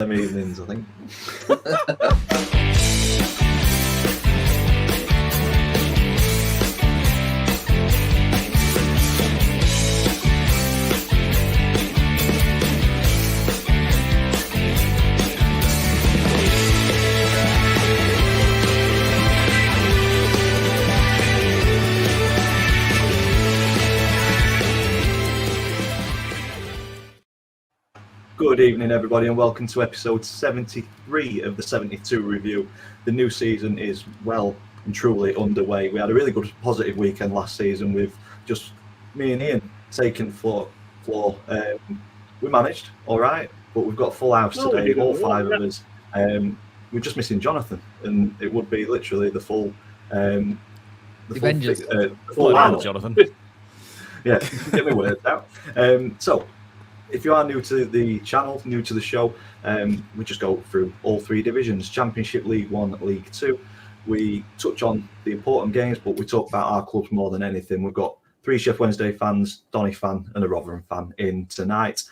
them evenings, I think. Good evening, everybody, and welcome to episode 73 of the 72 review. The new season is well and truly underway. We had a really good, positive weekend last season with just me and Ian taking the floor. We managed, all right, but we've got a full house today, all five of us. We're just missing Jonathan, and it would be literally the full Avengers. Full house. Jonathan. Yeah, get my words out. So, if you are new to the channel, new to the show, we just go through all three divisions: Championship, League One, League Two. We touch on the important games, but we talk about our clubs more than anything. We've got 3 Sheffield Wednesday fans, Donny fan, and a Rotherham fan in tonight.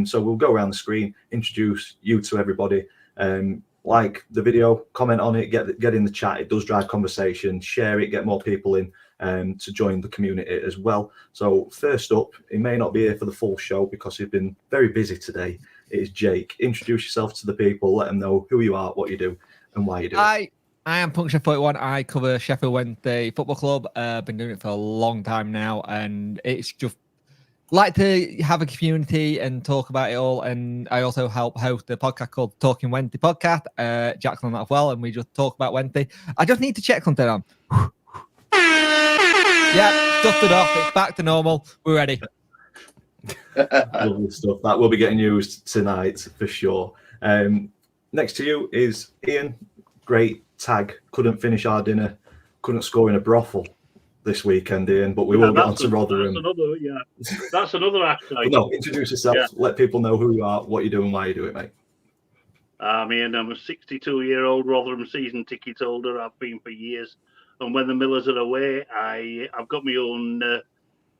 So we'll go around the screen, introduce you to everybody. Like the video, comment on it, get in the chat. It does drive conversation. Share it, get more people in to join the community as well. So first up, he may not be here for the full show because he's been very busy today. It is Jake. Introduce yourself to the people. Let them know who you are, what you do, and why you do it. I am Puncture 41. I cover Sheffield Wednesday Football Club. I've been doing it for a long time now, and it's just like to have a community and talk about it all. And I also help host a podcast called Talking Wednesday Podcast. Jack's on that as well, and we just talk about Wednesday. I just need to check something on. Yeah, dusted off. It's back to normal. We're ready. Lovely stuff. That will be getting used tonight for sure. Next to you is Ian. Great tag. Couldn't finish our dinner. Couldn't score in a brothel this weekend, Ian. But we will get on to Rotherham. That's another accolade. No, introduce yourself. Yeah. Let people know who you are, what you do, and why you do it, mate. I'm Ian. I'm a 62-year-old Rotherham season ticket holder. I've been for years. And when the Millers are away, I've got my own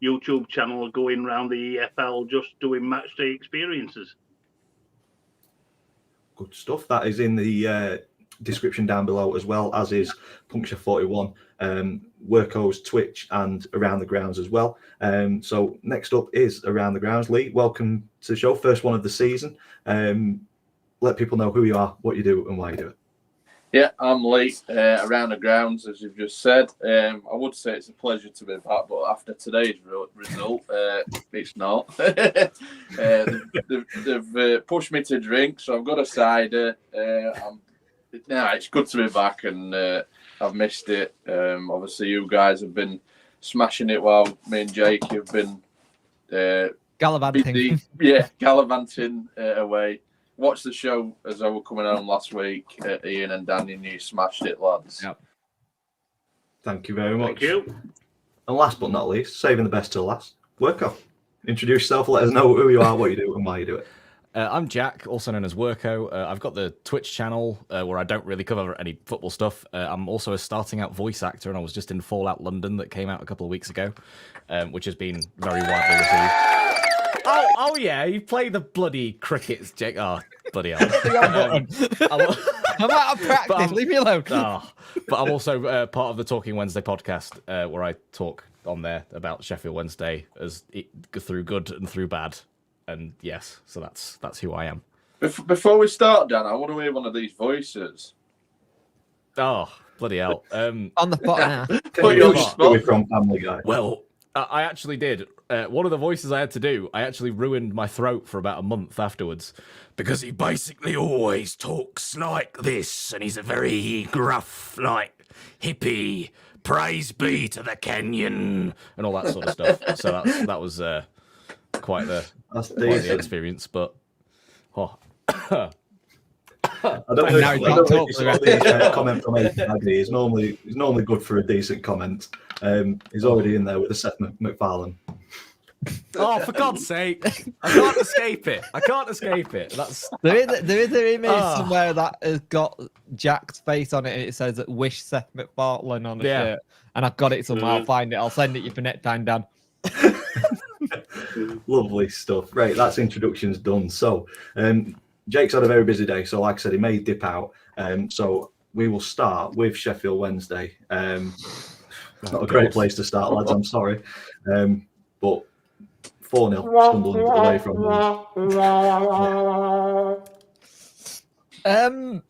YouTube channel going around the EFL, just doing match day experiences. Good stuff. That is in the description down below, as well as is Puncture 41, Worko's Twitch, and Around the Grounds as well. So next up is Around the Grounds. Lee, welcome to the show. First one of the season. Let people know who you are, what you do, and why you do it. Yeah, I'm Lee, Around the Grounds, as you've just said. I would say it's a pleasure to be back, but after today's result, it's not. They've pushed me to drink, so I've got a cider. It's good to be back, and I've missed it. Obviously, you guys have been smashing it while me and Jake have been gallivanting. Gallivanting away. Watched the show as I was coming home last week, Ian and Danny, and you smashed it, lads. Yep. Thank you very much. Thank you. And last but not least, saving the best till last, Worko. Introduce yourself, let us know who you are, what you do, and why you do it. I'm Jack, also known as Worko. I've got the Twitch channel where I don't really cover any football stuff. I'm also a starting out voice actor, and I was just in Fallout London that came out a couple of weeks ago, which has been very widely received. Oh yeah, you play the bloody crickets, Jake. Oh, bloody hell. I'm out of practice, leave me alone. But I'm also part of the Talking Wednesday podcast, where I talk on there about Sheffield Wednesday through good and through bad. And yes, so that's who I am. Before we start, Dan, I want to hear one of these voices. Oh, bloody hell. On the spot now. From Family Guy. Well, I actually did. One of the voices I had to do, I actually ruined my throat for about a month afterwards because he basically always talks like this, and he's a very gruff, like, hippie, praise be to the Kenyan, and all that sort of stuff. So that was quite the experience, but... Oh. I don't know if comment from Aggie. He's normally good for a decent comment. He's already in there with the Seth MacFarlane. Oh, for God's sake! I can't escape it. That's There is an image somewhere that has got Jack's face on it, and it says "Wish Seth MacFarlane" on the shirt. And I've got it somewhere. I'll find it. I'll send it you for next time, Dan. Lovely stuff. Right, that's introductions done. So, Jake's had a very busy day, so like I said, he may dip out. So we will start with Sheffield Wednesday. Not a great place to start, lads. I'm sorry, but 4-0 Sunderland away from home.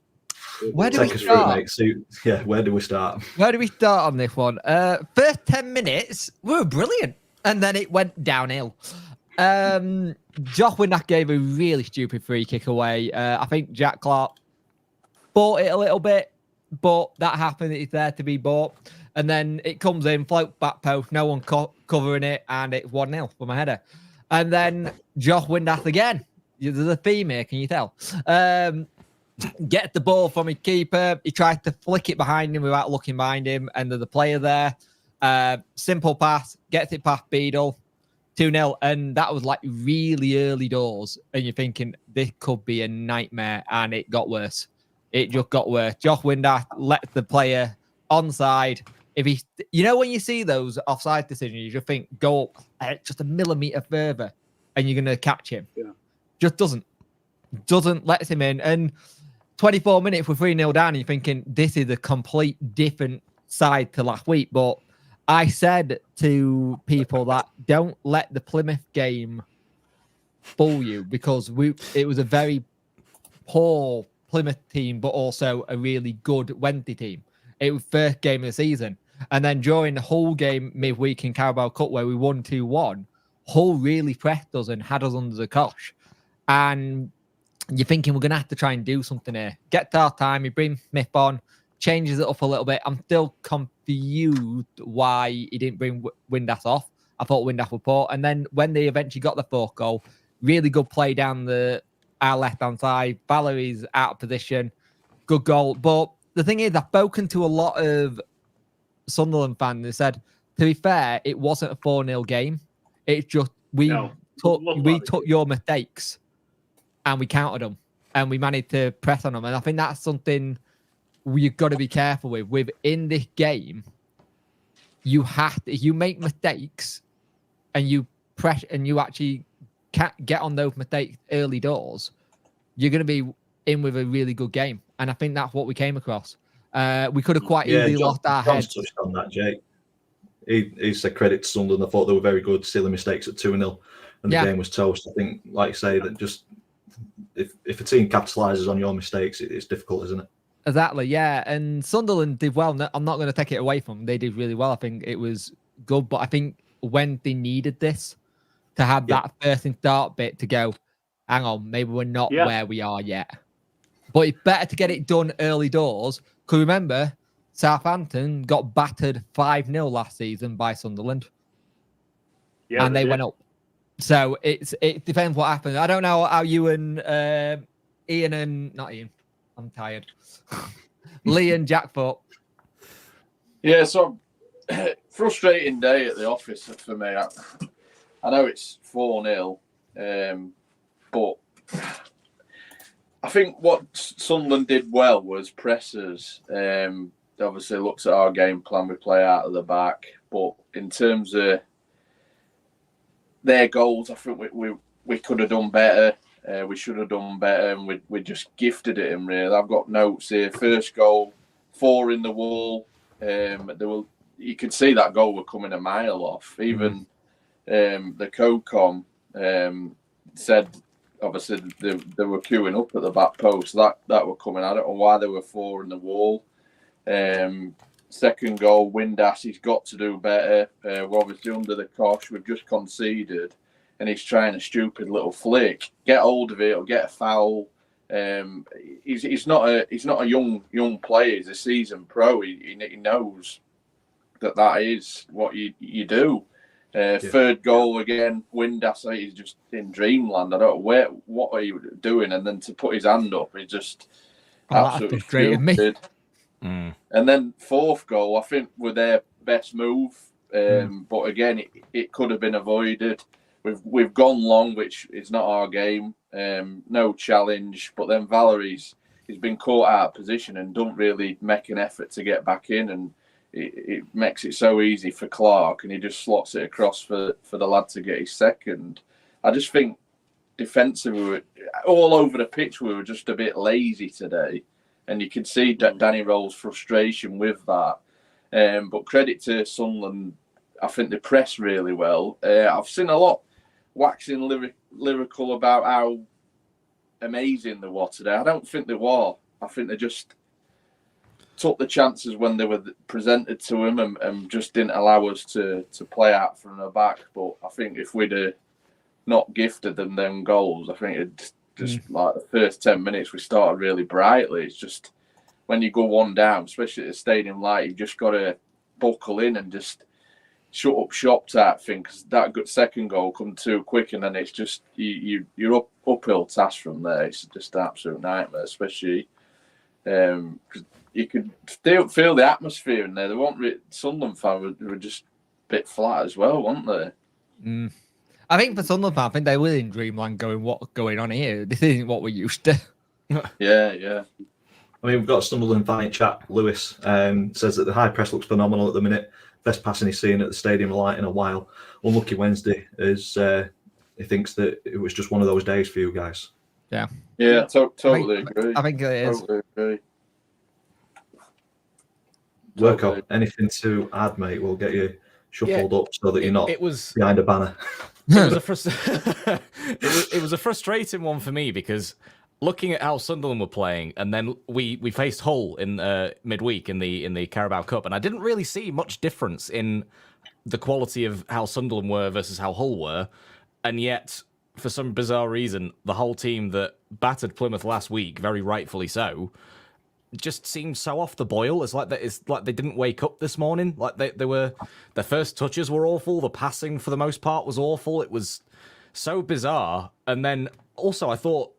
Where do Take we us start? through, mate. So, yeah, where do we start? Where do we start on this one? First 10 minutes were brilliant, and then it went downhill. Josh Windass gave a really stupid free kick away. I think Jack Clark bought it a little bit, but that happened. It's there to be bought. And then it comes in, float back post, no one covering it, and it's 1-0 from a header. And then Josh Windass again. There's a theme here, can you tell? Gets the ball from his keeper. He tries to flick it behind him without looking behind him, and there's a player there. Simple pass, gets it past Beadle, 2-0, and that was like really early doors. And you're thinking this could be a nightmare, and it got worse. It just got worse. Josh Windass let the player onside. If he, when you see those offside decisions, you just think go up just a millimeter further, and you're gonna catch him. Yeah. Just doesn't lets him in, and 24 minutes we're 3-0 down, and you're thinking this is a complete different side to last week. But I said to people that don't let the Plymouth game fool you, because it was a very poor Plymouth team, but also a really good Wednesday team. It was first game of the season. And then during the whole game midweek in Carabao Cup where we won 2-1, Hull really pressed us and had us under the cosh. And you're thinking we're going to have to try and do something here. Get to our time, you bring Smith on, changes it up a little bit. I'm still confused why he didn't bring Windass off. I thought Windass was poor. And then when they eventually got the fourth goal, really good play down our left-hand side. Valerie's out of position. Good goal. But the thing is, I've spoken to a lot of Sunderland fans. They said, to be fair, it wasn't a 4-0 game. It's just we took your mistakes and we countered them and we managed to press on them. And I think that's something you've got to be careful with. Within this game, you have to, if you make mistakes and you press and you actually can't get on those mistakes early doors, you're going to be in with a really good game. And I think that's what we came across. We could have quite easily lost our heads. Touched on that, Jake. He said credit to Sunderland. I thought they were very good, silly mistakes at 2-0, and the game was toast. I think, like you say, that just if a team capitalises on your mistakes, it's difficult, isn't it? Exactly, yeah. And Sunderland did well. I'm not going to take it away from them. They did really well. I think it was good, but I think when they needed this to have that first and start bit to go, hang on, maybe we're not where we are yet. But it's better to get it done early doors. Because remember, Southampton got battered 5-0 last season by Sunderland. Yeah, and they went up. So it depends what happens. I don't know how you and not Ian, I'm tired. Lee and Jack thought. Yeah, so frustrating day at the office for me. I know it's 4-0, but I think what Sunderland did well was pressers. Obviously looks at our game plan, we play out of the back. But in terms of their goals, I think we could have done better. We should have done better, and we just gifted it in, really. I've got notes here. First goal, 4 in the wall. You could see that goal were coming a mile off. Even the co-com said, obviously, they were queuing up at the back post. That were coming. I don't know why there were 4 in the wall. Second goal, Windass, he's got to do better. We're obviously under the cosh. We've just conceded, and he's trying a stupid little flick. Get hold of it or get a foul. He's not a young player. He's a seasoned pro. He knows that is what you do. Third goal again, Windass, he's just in dreamland. I don't know what are you doing, and then to put his hand up, he just absolutely stupid. And then fourth goal, I think, were their best move, but again, it could have been avoided. We've gone long, which is not our game. No challenge, but then he's been caught out of position and don't really make an effort to get back in, and it makes it so easy for Clark, and he just slots it across for the lad to get his second. I just think defensive. We were all over the pitch. We were just a bit lazy today, and you could see Danny Rowe's frustration with that. But credit to Sunderland, I think they pressed really well. I've seen a lot waxing lyrical about how amazing they were today. I don't think they were. I think they just took the chances when they were presented to them and just didn't allow us to play out from the back. But I think if we'd not gifted them goals, I think it just like the first 10 minutes we started really brightly. It's just when you go one down, especially at the stadium light, you've just got to buckle in and just shut up shop type thing, because that good second goal come too quick, and then it's just you're uphill task from there. It's just an absolute nightmare, especially because you could still feel the atmosphere in there. They weren't Sunderland fans were just a bit flat as well, weren't they? I think for Sunderland fans, I think they were in dreamland going, what's going on here? This isn't what we're used to. Yeah. I mean, we've got a Sunderland fan in chat. Lewis says that the high press looks phenomenal at the minute. Best passing he's seen at the stadium light in a while. Unlucky Wednesday, as he thinks that it was just one of those days for you guys. Yeah, totally agree. I think it is. Totally agree. Worko, anything to add, mate? We'll get you shuffled up so that you're not behind a banner. It was a frustrating one for me, because looking at how Sunderland were playing, and then we faced Hull in midweek in the Carabao Cup, and I didn't really see much difference in the quality of how Sunderland were versus how Hull were, and yet for some bizarre reason, the whole team that battered Plymouth last week, very rightfully so, just seemed so off the boil. It's like they didn't wake up this morning. Like they were, their first touches were awful. The passing for the most part was awful. It was so bizarre. And then also I thought,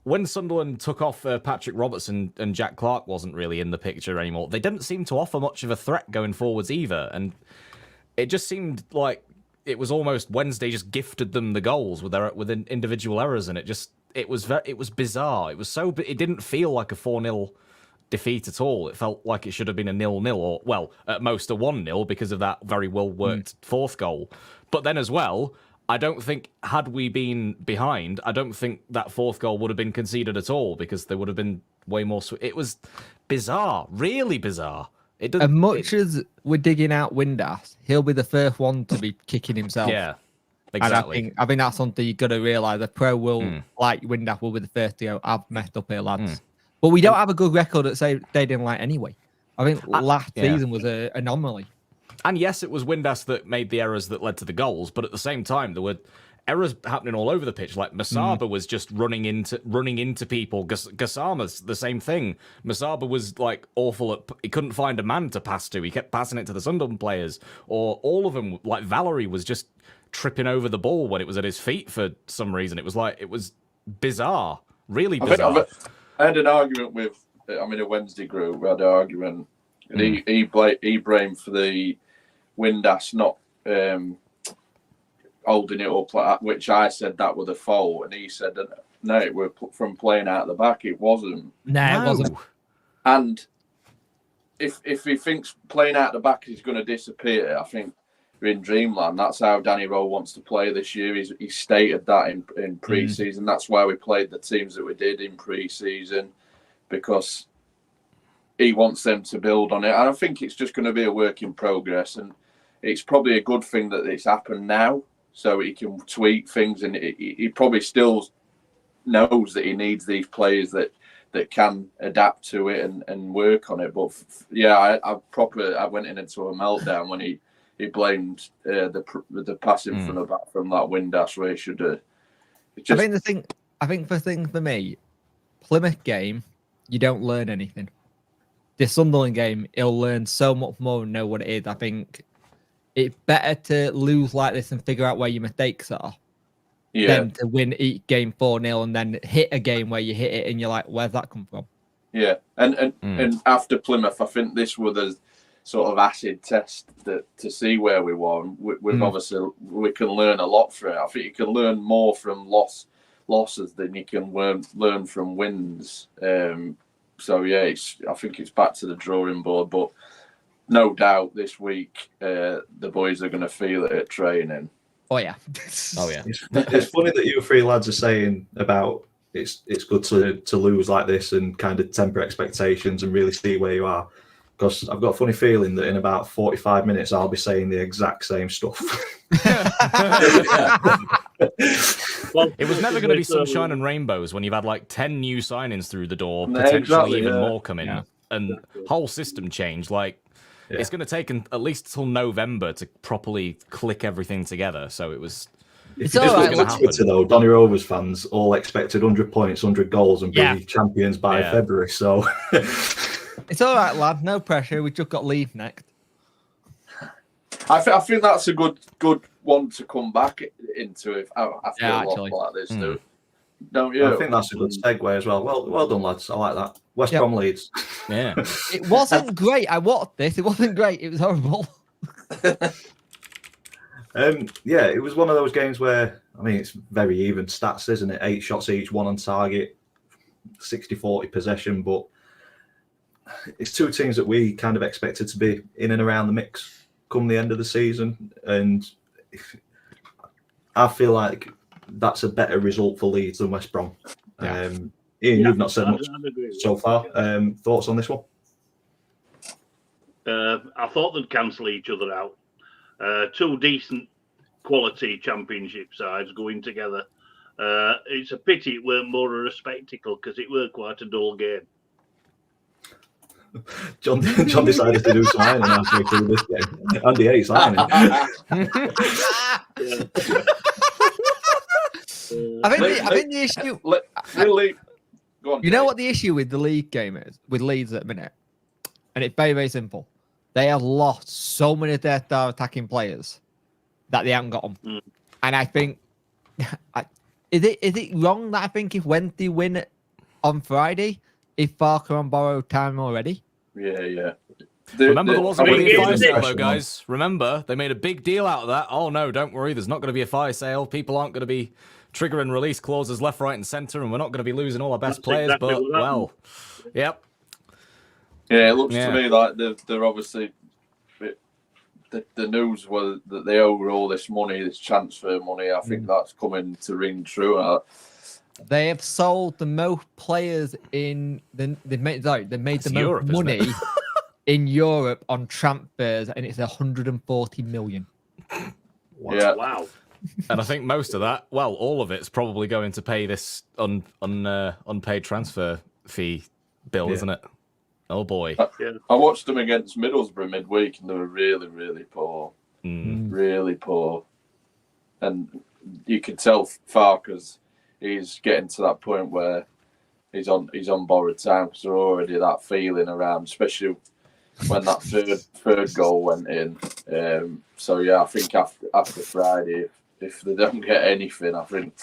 when Sunderland took off Patrick Robertson and Jack Clark wasn't really in the picture anymore, they didn't seem to offer much of a threat going forwards either. And it just seemed like it was almost Wednesday just gifted them the goals with individual errors, and it was bizarre. It didn't feel like a 4-0 defeat at all. It felt like it should have been a 0-0, or well, at most a 1-0 because of that very well worked fourth goal. But then as well, I don't think, had we been behind, I don't think that fourth goal would have been conceded at all, because there would have been way more. It was bizarre, really bizarre. As much as we're digging out Windass, he'll be the first one to be kicking himself. Yeah, exactly. And I think that's something you've got to realise. A pro will, like Windass, will be the first to go, I've messed up here, lads. But we don't have a good record at Stadium Light anyway. I think last season was an anomaly. And yes, it was Windass that made the errors that led to the goals, but at the same time, there were errors happening all over the pitch. Like Masaba was just running into people. Gassama's the same thing. Masaba was like awful he couldn't find a man to pass to. He kept passing it to the Sunderland players, or all of them. Like Valerie was just tripping over the ball when it was at his feet for some reason. It was bizarre, really bizarre. I had an argument with, I'm in a Wednesday group, we had an argument, and he blamed for the Windass not holding it up like that, which I said that was a foul, and he said that no, it were from playing out the back. It wasn't. No, it wasn't. And if he thinks playing out the back is going to disappear, I think we're in dreamland. That's how Danny Rowe wants to play this year. He stated that in pre-season. That's why we played the teams that we did in pre-season, because he wants them to build on it. And I think it's just going to be a work in progress, and it's probably a good thing that it's happened now, so he can tweak things, and he probably still knows that he needs these players that can adapt to it and work on it. But yeah, I went into a meltdown when he blamed the passing from that Windass where he should have. I think for me, Plymouth game, you don't learn anything. This Sunderland game, he'll learn so much more and know what it is. I think it's better to lose like this and figure out where your mistakes are than to win each game 4-0 and then hit a game where you hit it and you're like, where's that come from? Yeah, and after Plymouth, I think this was a sort of acid test to see where we were. We've obviously, we can learn a lot from it. I think you can learn more from losses than you can learn from wins. So yeah, I think it's back to the drawing board, but no doubt this week the boys are going to feel it at training. Oh yeah. Oh yeah. It's funny that you three lads are saying about it's good to lose like this and kind of temper expectations and really see where you are. Because I've got a funny feeling that in about 45 minutes I'll be saying the exact same stuff. Well, It was never going to be sunshine and rainbows when you've had like 10 new signings through the door, potentially exactly, even yeah. more come in, and whole system change. Like, it's going to take at least till November to properly click everything together. So it was. It's If all you right. look at Twitter though, Donny Rovers fans all expected 100 points, 100 goals, and be champions by February. So It's all right, lad. No pressure. We just got Leeds next. I think that's a good one to come back into after a lot like this, don't you? I think that's a good segue as well. Well done, lads. I like that. West Brom Leeds. Yeah. It wasn't great. I watched this. It wasn't great. It was horrible. Yeah, it was one of those games where, I mean, it's very even stats, isn't it? 8 shots each, 1 on target, 60-40 possession, but it's two teams that we kind of expected to be in and around the mix come the end of the season, and I feel like that's a better result for Leeds than West Brom. Ian, you've not said much so far. Thoughts on this one? I thought they'd cancel each other out. Two decent quality championship sides going together. It's a pity it weren't more of a spectacle because it were quite a dull game. John decided to do some ironing halfway through this game. Andy hates ironing. I think the issue. Really, go on, You know what the issue with the league game is with Leeds at the minute, and it's very, very simple. They have lost so many of their star attacking players that they haven't got them. And I think, is it wrong that I think if Wednesday win on Friday, if Farker on borrowed time already? Yeah. Remember, there wasn't going to be a fire sale, though, Question guys. Remember, they made a big deal out of that. Oh, no, don't worry. There's not going to be a fire sale. People aren't going to be triggering release clauses left, right, and centre, and we're not going to be losing all our best players. Exactly But, well, yep. Yeah, it looks to me like they're obviously the news was that they owe all this money, this transfer money. I think that's coming to ring true. They have sold the most players in they've made the most Europe, money in Europe on transfers, and it's 140 million. Yeah. Wow. And I think most of that, well, all of it's probably going to pay this unpaid transfer fee bill, isn't it? Oh boy. I watched them against Middlesbrough midweek, and they were really, really poor. Really poor. And you can tell Farker's he's getting to that point where he's on borrowed time because they're already that feeling around, especially when that third goal went in. So yeah, I think after Friday, if they don't get anything, I think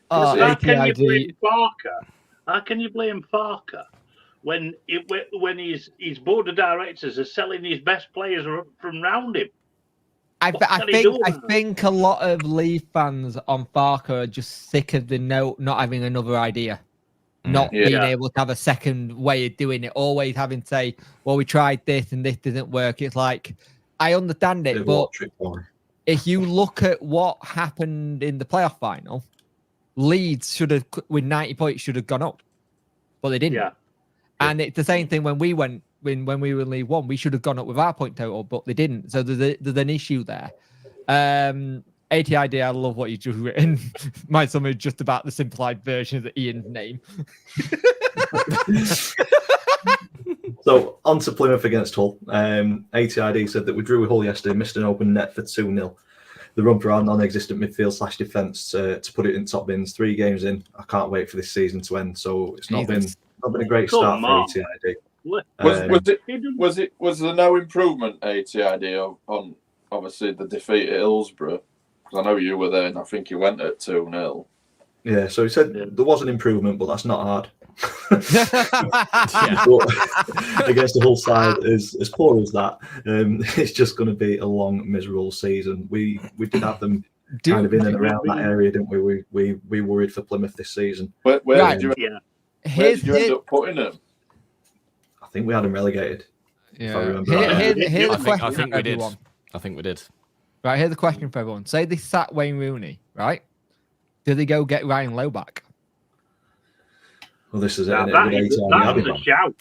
How can you blame Farker? How can you blame Farker when his board of directors are selling his best players from round him? I think a lot of Leeds fans on Farker are just sick of the not having another idea, not being able to have a second way of doing it. Always having to say, "Well, we tried this and this didn't work." It's like I understand it, but if you look at what happened in the playoff final, Leeds should have, with 90 points, should have gone up, but they didn't. Yeah. And it's the same thing when we went. When we were in League One, we should have gone up with our point total, but they didn't. So there's an issue there. ATID, I love what you just written. My summary is just about the simplified version of Ian's name. So on to Plymouth against Hull. ATID said that we drew with Hull yesterday, missed an open net for 2-0. The run for our non-existent midfield / defence to put it in top bins. 3 games in. I can't wait for this season to end. So it's not been a great start for ATID. Was there no improvement, ATID, on obviously the defeat at Hillsborough? Because I know you were there, and I think you went at 2-0. Yeah, so he said there was an improvement, but that's not hard. But against the Hull side, as poor as that, it's just going to be a long, miserable season. We did have them kind of in and around that area, didn't we? We worried for Plymouth this season. Where did you end up putting them? I think we had them relegated. Yeah. If I remember right. Here's a question I think we did. everyone. I think we did. Right, here's the question for everyone. Say they sat Wayne Rooney, right? Do they go get Ryan Lowe back? Well, this is it. Now, Innit? that With is 80 that Abby is a man. shout.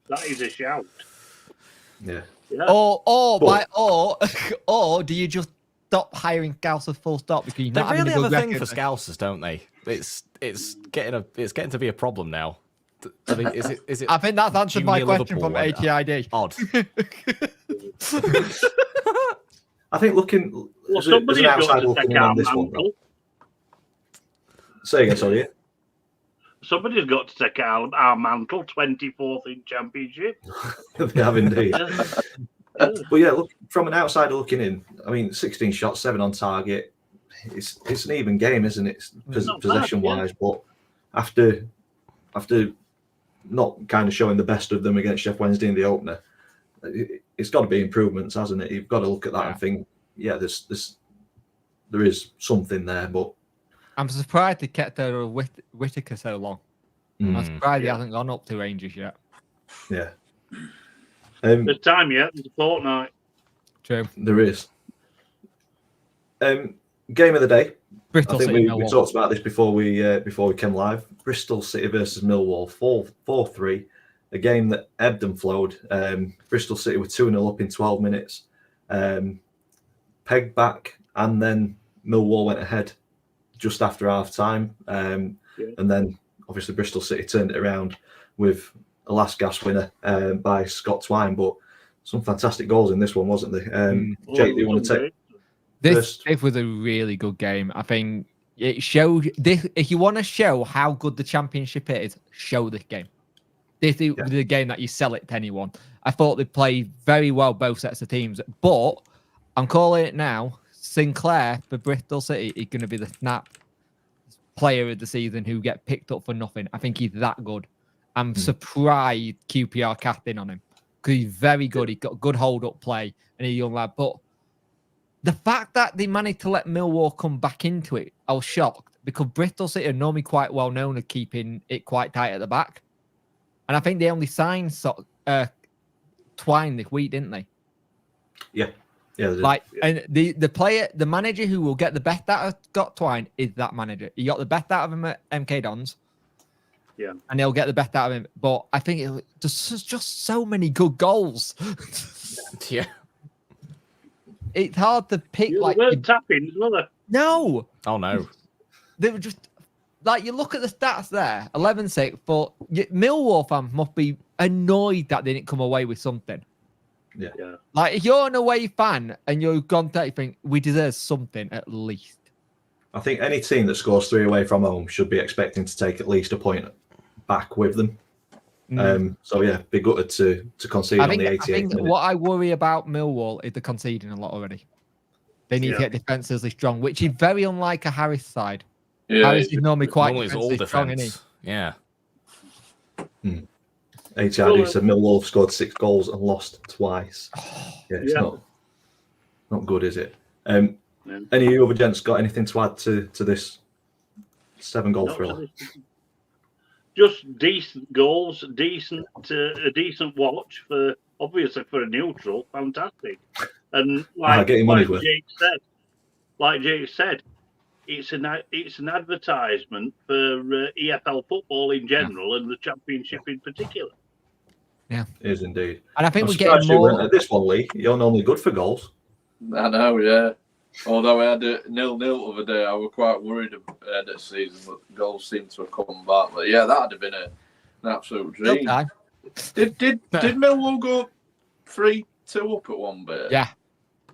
That is a shout. Yeah. Yeah. Or do you just stop hiring Scousers full stop because you're They not really having have a a good thing for record? Scousers, don't they? It's getting to be a problem now. Is it? I think that's answered my Junior question Liverpool from went ATID. Odd. I think looking Well, as an somebody's got outside to looking take in our on this one. mantle. Say again, sorry. Somebody's got to take our mantle. 24th in Championship. They have indeed. Yeah. But yeah, look, from an outsider looking in, I mean, 16 shots, 7 on target. It's an even game, isn't it? Not Possession bad, yeah. wise, but after not kind of showing the best of them against Sheffield Wednesday in the opener, it's got to be improvements, hasn't it? You've got to look at that and think, yeah, there is something there, but I'm surprised they kept their Whittaker so long. I'm surprised he hasn't gone up to Rangers yet. yeah. There's time yet. There's a fortnight. True. There is. Game of the day. Bristol I think City, we Millwall. talked about this before we came live. Bristol City versus Millwall, 4-3. A game that ebbed and flowed. Bristol City were 2-0 up in 12 minutes. Pegged back, and then Millwall went ahead just after half time. And then obviously Bristol City turned it around with a last gasp winner by Scott Twine. But some fantastic goals in this one, wasn't there? Jake, do you want to take This was a really good game. I think it showed this. If you want to show how good the Championship is, show this game. This is the game that you sell it to anyone. I thought they played very well, both sets of teams. But I'm calling it now. Sinclair for Bristol City is going to be the snap player of the season who get picked up for nothing. I think he's that good. I'm surprised QPR cast in on him because he's very good. He's got good hold-up play and he's a young lad. But the fact that they managed to let Millwall come back into it, I was shocked because Bristol City are normally quite well known at keeping it quite tight at the back. And I think they only signed Twine this week, didn't they? Yeah. Yeah. Like, and the manager who will get the best out of Scott Twine is that manager. He got the best out of him at MK Dons. Yeah. And he'll get the best out of him. But I think there's just so many good goals. Yeah. It's hard to pick. You like weren't tapping, were they? No. Oh no. They were just like, you look at the stats there, 11-6, but Millwall fans must be annoyed that they didn't come away with something. Yeah. Like, if you're an away fan and you've gone to, you think we deserve something at least. I think any team that scores 3 away from home should be expecting to take at least a point back with them. So yeah, be gutted to concede on the 88th I think minute. what I worry about Millwall is the conceding a lot already. They need to get defensively strong, which is very unlike a Harris side. Yeah, Harris is normally quite Normally it's all defensively strong, isn't he? defense. Yeah. HRD said Millwall scored 6 goals and lost twice. Yeah, it's not good, is it? Any of you other gents got anything to add to this 7-goal thriller? Just decent goals, a decent watch for obviously for a neutral, fantastic. And like Jake said, it's an advertisement for EFL football in general and the Championship in particular. Yeah, it is indeed. And I think I'm we're getting surprised you more. weren't at this one, Lee. You're normally good for goals. I know, yeah. Although I had a 0-0 the other day, I was quite worried ahead of the season, but goals seem to have come back. But yeah, that'd have been an absolute dream. Did Millwall go 3-2 up at one bit? Yeah.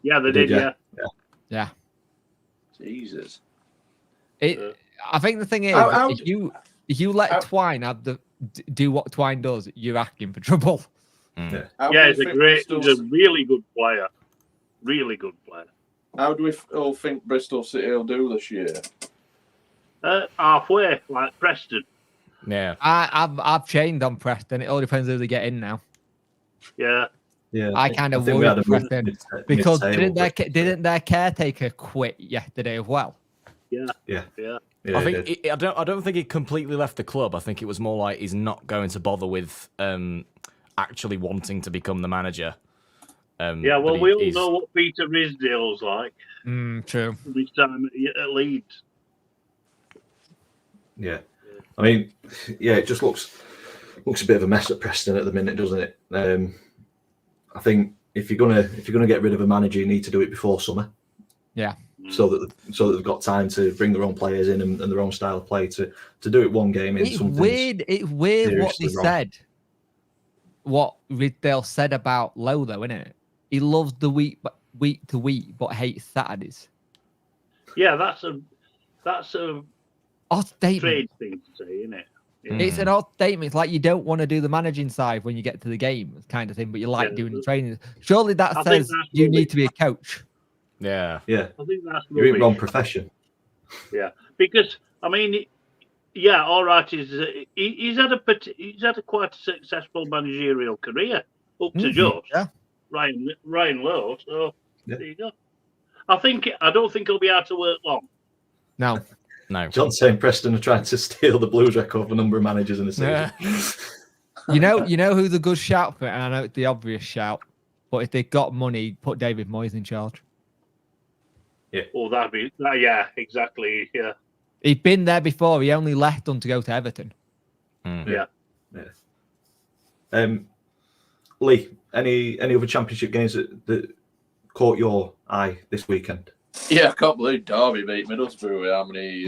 Yeah, they did, yeah. Jesus. I think the thing is, if you let Twine do what Twine does, you're asking for trouble. Yeah, he's a really good player. Really good player. How do we all think Bristol City will do this year? Halfway, like Preston. Yeah. I've changed on Preston. It all depends who they get in now. Yeah. Yeah. I kind of worry about Preston because didn't their caretaker quit yesterday as well? Yeah. I think I don't think he completely left the club. I think it was more like he's not going to bother with actually wanting to become the manager. Yeah, well, we all know what Peter Risdale's like. True. This time at Leeds. Yeah, I mean, yeah, it just looks a bit of a mess at Preston at the minute, doesn't it? I think if you're gonna get rid of a manager, you need to do it before summer. Yeah. So that they've got time to bring their own players in and their own style of play to do it one game in. It's weird what they said. What Riddell said about Lowe, though, isn't it? He loves the week to week, but hates Saturdays. Yeah, that's a odd statement. trade thing to say, isn't it? Yeah. It's an odd statement. It's like you don't want to do the managing side when you get to the game, kind of thing, but you like doing the training. Surely that says you need to be a coach. Yeah. Yeah. I think that's you're in wrong profession. Yeah, because I mean, yeah, all right. He's had a quite a successful managerial career up to just Ryan Lowe. So there you go. I don't think he'll be out to work long. No. John saying Preston are trying to steal the Blues record for a number of managers in the season. Yeah. you know who's a good shout for it, and I know it's the obvious shout, but if they got money, put David Moyes in charge. Yeah. Oh, yeah, exactly. Yeah. He'd been there before. He only left to go to Everton. Yeah. Lee, any other Championship games that caught your eye this weekend? Yeah, I can't believe Derby beat Middlesbrough with how many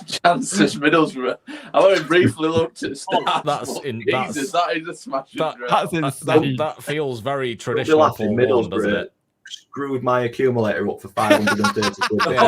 chances Middlesbrough. I only briefly looked at stats. That is a smashing drive. That feels very traditional. Laughing, Middlesbrough doesn't it? Screwed my accumulator up for 530 quid.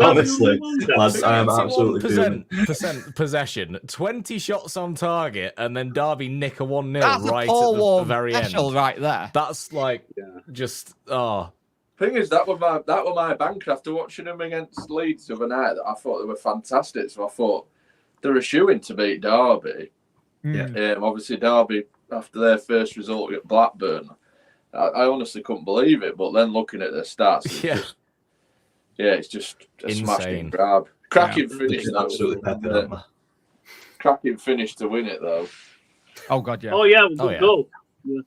Honestly, lads, I am absolutely fuming. % possession, 20 shots on target, and then Derby nick a 1-0 right at the very end. Right there. That's like just Thing is, that were my banker after watching them against Leeds the other night. I thought they were fantastic. So I thought they're a shoo-in to beat Derby. Yeah. Obviously, Derby after their first result at Blackburn. I honestly couldn't believe it, but then looking at their stats, it's just a smashing grab. Cracking finish, absolutely pepper. Cracking finish to win it, though. Oh God, yeah. Oh yeah, good goal. Yeah.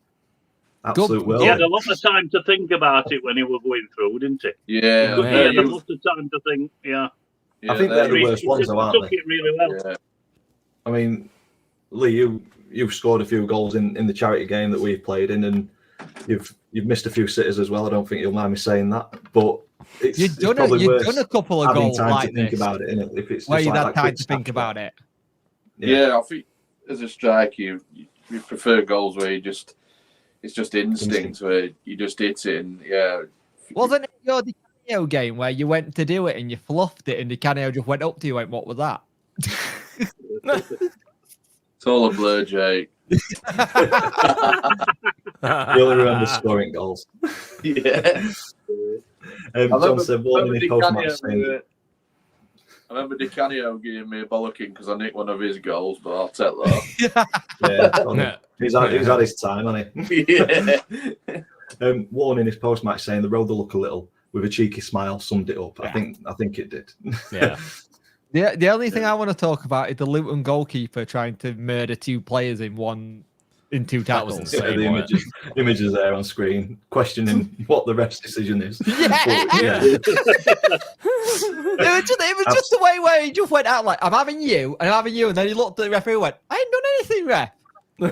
Absolute will. He had a lot of time to think about it when he was going through, didn't he? Yeah, he had a lot of time to think. Yeah. I think they're the worst ones, though, aren't they? Took it really well. Yeah. I mean, Lee, you've scored a few goals in the charity game that we've played in, and you've missed a few sitters as well. I don't think you'll mind me saying that, but you've done a couple of goals like to think about it, innit? If it's where just you've like had time to think about it. Yeah, I think as a striker, you prefer goals where it's just instinct where you just hit it, and Wasn't it your Di Canio game where you went to do it and you fluffed it, and Di Canio just went up to you and went, "What was that?" It's all a blur, Jake. Really remember scoring goals. Yeah. John said one in his post-match saying. I remember Di Canio giving me a bollocking because I nicked one of his goals, but I'll take that. He's had his time, hasn't he? Yeah. Warren in his post-match saying the road will look a little with a cheeky smile summed it up. Yeah. I think it did. Yeah. The only thing I want to talk about is the Luton goalkeeper trying to murder two players in two tackles. That was insane, the images there on screen, questioning what the ref's decision is. Yeah. It was just the way where he just went out like, I'm having you, and then he looked at the referee and went, I ain't done anything, ref.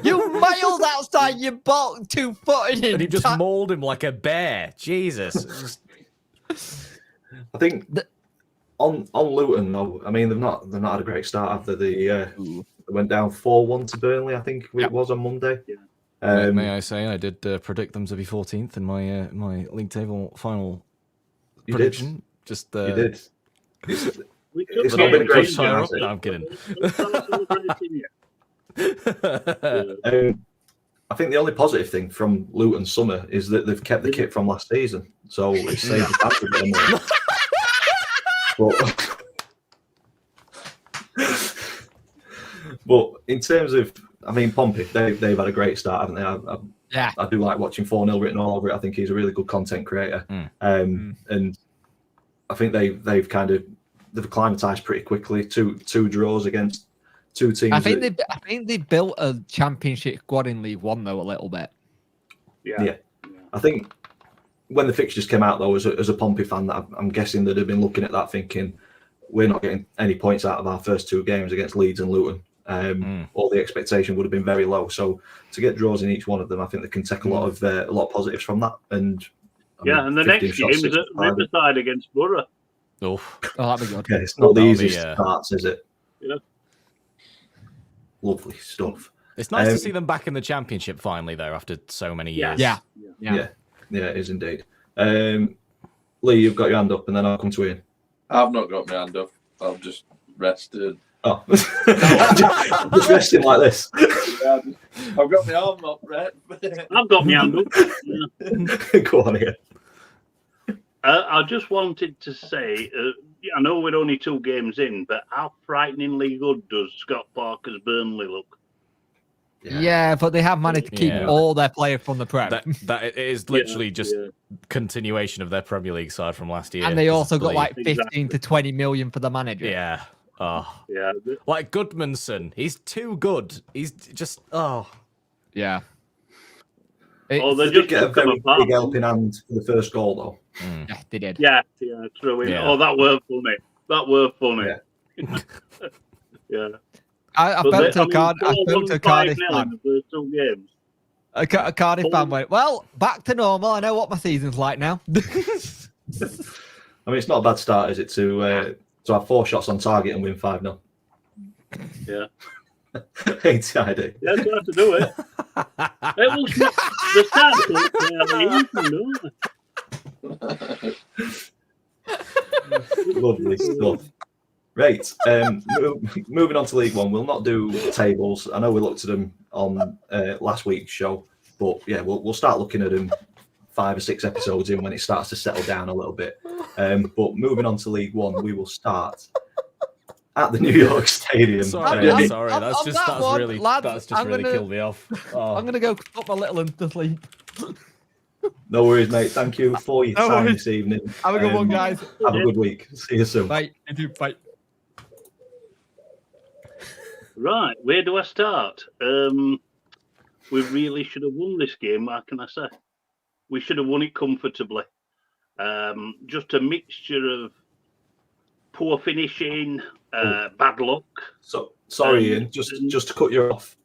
You miles outside your box, 2 foot in. And he just mauled him like a bear. Jesus. I think on Luton, though, I mean, they've not had a great start after they went down 4-1 to Burnley, I think it was on Monday. Yeah. May I say, I did predict them to be 14th in my league table final prediction. You did. It's not been a great start. start. No, I'm kidding. I think the only positive thing from Luton summer is that they've kept the kit from last season, so it's saved the bad a bit more. But in terms of, I mean, Pompey, they've had a great start, haven't they? I do like watching 4-0 written all over it. I think he's a really good content creator, and I think they've acclimatized pretty quickly. Two draws against Two teams. I think they built a championship squad in League One though a little bit. Yeah. I think when the fixtures came out though, as a Pompey fan, that I'm guessing they'd have been looking at that thinking we're not getting any points out of our first two games against Leeds and Luton. All the expectation would have been very low. So to get draws in each one of them, I think they can take a lot of positives from that. And and the next game is at Riverside against Borough. Oh, that'd be good. Yeah, it's not the easiest starts, is it? Yeah. Lovely stuff. It's nice to see them back in the Championship finally, though, after so many years. Yeah, it is indeed. Lee, you've got your hand up, and then I'll come to Ian. I've not got my hand up. I've just rested. Oh, just resting like this. Yeah, I've got my arm up, Brett. I've got my hand up. Go on here. I just wanted to say, I know we're only 2 games in, but how frighteningly good does Scott Parker's Burnley look? Yeah, but they have managed to keep all their players from the Prem. That it is literally just continuation of their Premier League side from last year. And they also got like 15 to 20 million for the manager. Yeah. Oh. Yeah. Like Goodmanson, he's too good. He's just Yeah. They did get a very big helping hand for the first goal, though. Yeah, they did. Yeah, true. Yeah. Oh, that were funny. That were funny. Yeah. I spoke to a Cardiff fan. The 2 games. A Cardiff fan went, well, back to normal. I know what my season's like now. I mean, it's not a bad start, is it, to have 4 shots on target and win 5-0? Yeah. ATID. Yeah, you have to do it. It was the start. Lovely stuff. Right. Moving on to League One, we'll not do tables. I know we looked at them on last week's show, but yeah, we'll start looking at them 5 or 6 episodes in when it starts to settle down a little bit. But moving on to League One, we will start at the New York Stadium. Sorry, that's just really killed me off. Oh. I'm gonna go put my little one to sleep. No worries, mate. Thank you for your time this evening. Have a good one, guys. Have a good week. See you soon. Bye. Bye. Right, where do I start? We really should have won this game. What can I say? We should have won it comfortably. Just a mixture of poor finishing, bad luck. So sorry, Ian. Just to cut you off,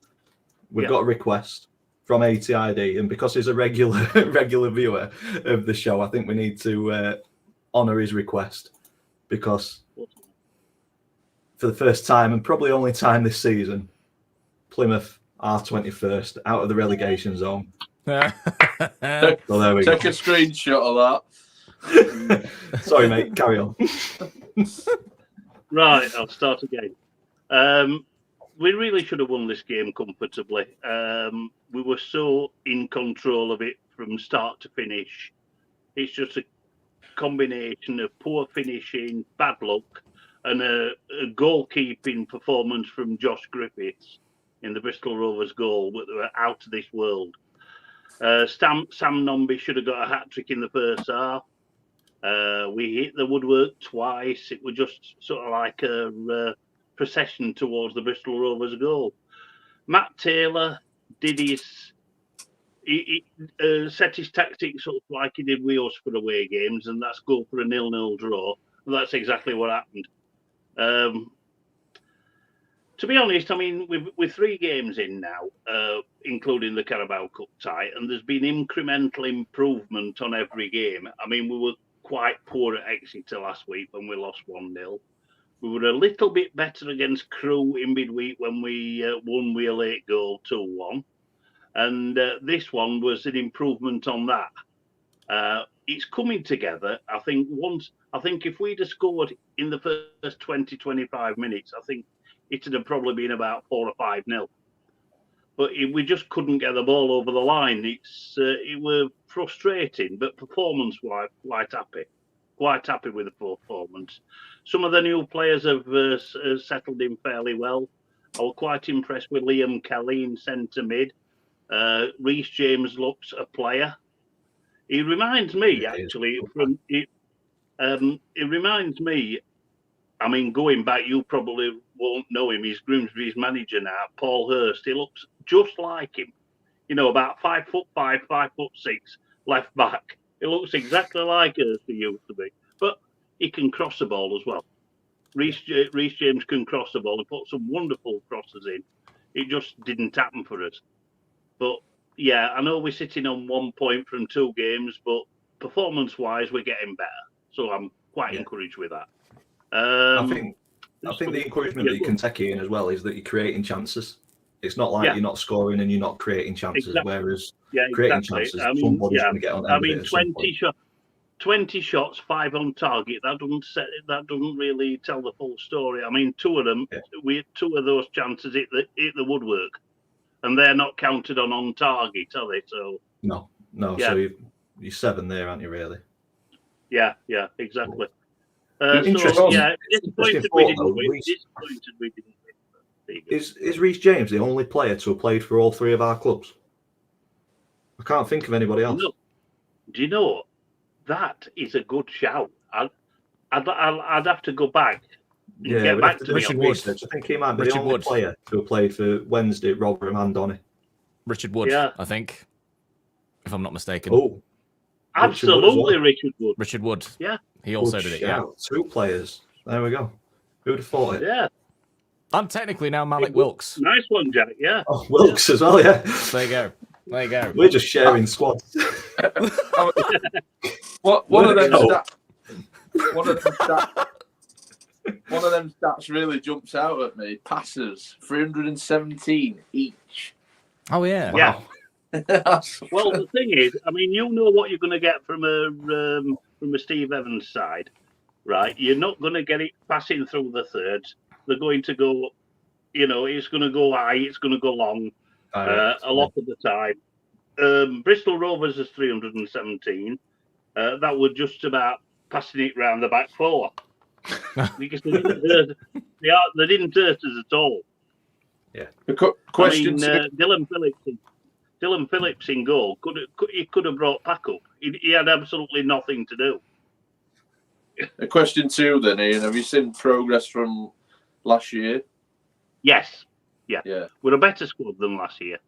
we've got a request from ATID, and because he's a regular viewer of the show, I think we need to honour his request, because for the first time and probably only time this season, Plymouth are 21st out of the relegation zone. So there we go. Take a screenshot of that. Sorry, mate. Carry on. Right, I'll start again. We really should have won this game comfortably. We were so in control of it from start to finish. It's just a combination of poor finishing, bad luck, and a goalkeeping performance from Josh Griffiths in the Bristol Rovers goal, but they were out of this world. Sam Nombi should have got a hat-trick in the first half. We hit the woodwork twice. It was just sort of like a procession towards the Bristol Rovers goal. Matt Taylor did he set his tactics up like he did with us for away games, and that's go for a 0-0 draw. And that's exactly what happened. To be honest, I mean, we're 3 games in now, including the Carabao Cup tie, and there's been incremental improvement on every game. I mean, we were quite poor at Exeter last week when we lost 1-0. We were a little bit better against Crewe in midweek when we won with a late goal 2-1. And this one was an improvement on that. It's coming together. I think if we'd have scored in the first 20-25 minutes, I think it would have probably been about 4 or 5-0. But we just couldn't get the ball over the line. It was frustrating, but performance-wise, quite happy with the performance. Some of the new players have settled in fairly well. I was quite impressed with Liam Kelly in centre mid. Reece James looks a player. He reminds me, actually, from it reminds me I mean, going back, you probably won't know him. He's Grimsby's manager now, Paul Hurst. He looks just like him. You know, about 5'5", 5'6", left back. He looks exactly like Hurst he used to be. But he can cross the ball as well. Reece James can cross the ball. He put some wonderful crosses in. It just didn't happen for us. But yeah, I know we're sitting on 1 point from 2 games, but performance-wise, we're getting better. So I'm quite encouraged with that. I think the encouragement that you can take in as well is that you're creating chances. It's not like you're not scoring and you're not creating chances. Whereas creating chances, somebody's going to get on the end of it at some point. 20 shots, 5 on target. That doesn't really tell the full story. I mean, 2 of them, two of those chances hit the woodwork, and they're not counted on target, are they? So no. So you're 7 there, aren't you? Really? Yeah, exactly. Interesting. Disappointed we didn't win. Is Reece James the only player to have played for all 3 of our clubs? I can't think of anybody else. Do you know? That is a good shout. I'd have to go back. Get back to Richard Wood. I think he might be the only player to have played for Wednesday, Rotherham and Donny. Richard Wood, I think, if I'm not mistaken. Oh, absolutely, Richard Wood. Richard Wood. Yeah. He also did it, yeah. 2 players. There we go. Who would have thought it? Yeah. I'm technically now Malik Wilkes. Nice one, Jack. Yeah. Oh, Wilkes as well, yeah. There you go. We're just sharing squads. One of them stats really jumps out at me. Passes 317 each. Oh yeah. Wow. Well, the thing is, I mean, you know what you're going to get from a Steve Evans side, right? You're not going to get it passing through the thirds. They're going to go, it's going to go high, it's going to go long, a lot of the time. Bristol Rovers is 317. That was just about passing it round the back 4 because they didn't hurt us at all. Yeah. Question. Dylan Phillips in goal could have brought Pack up. He had absolutely nothing to do. A question 2 then, Ian. Have you seen progress from last year? Yes. Yeah. We're a better squad than last year.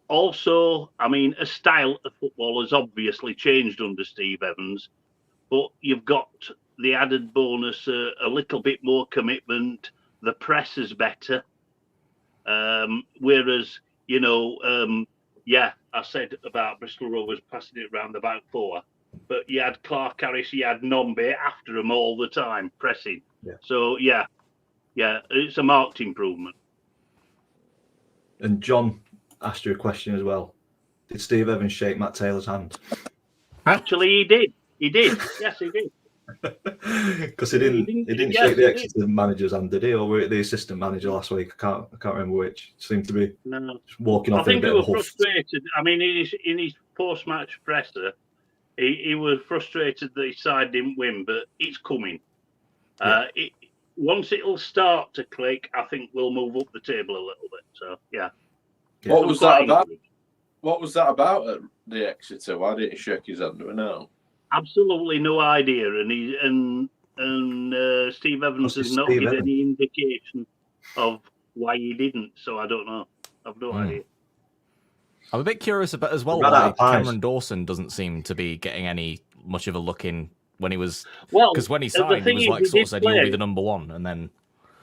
Also, I mean, a style of football has obviously changed under Steve Evans, but you've got the added bonus, a little bit more commitment. The press is better. Whereas, I said about Bristol Rovers passing it around the back 4, but you had Clark Harris, you had Nombe after him all the time, pressing. Yeah. So, it's a marked improvement. And John asked you a question as well. Did Steve Evans shake Matt Taylor's hand? Actually, he did. Yes, he did. Because he didn't shake the Exeter manager's hand, did he? Or were it the assistant manager last week? I can't remember which. Seemed to be just walking off in a bit of a huff. I think he was frustrated. I mean, in his post-match presser, he was frustrated that his side didn't win, but it's coming. Yeah. Once it'll start to click, I think we'll move up the table a little bit. So, yeah. What was that about? What was that about at the Exeter? Why didn't he shake his hand? Do we know? Absolutely no idea, and Steve Evans has not given any indication of why he didn't. So I don't know. I've no idea. I'm a bit curious about as well why Cameron Dawson doesn't seem to be getting any much of a look in when he was. Well, because when he signed, he was like sort of said he'll be the number 1, and then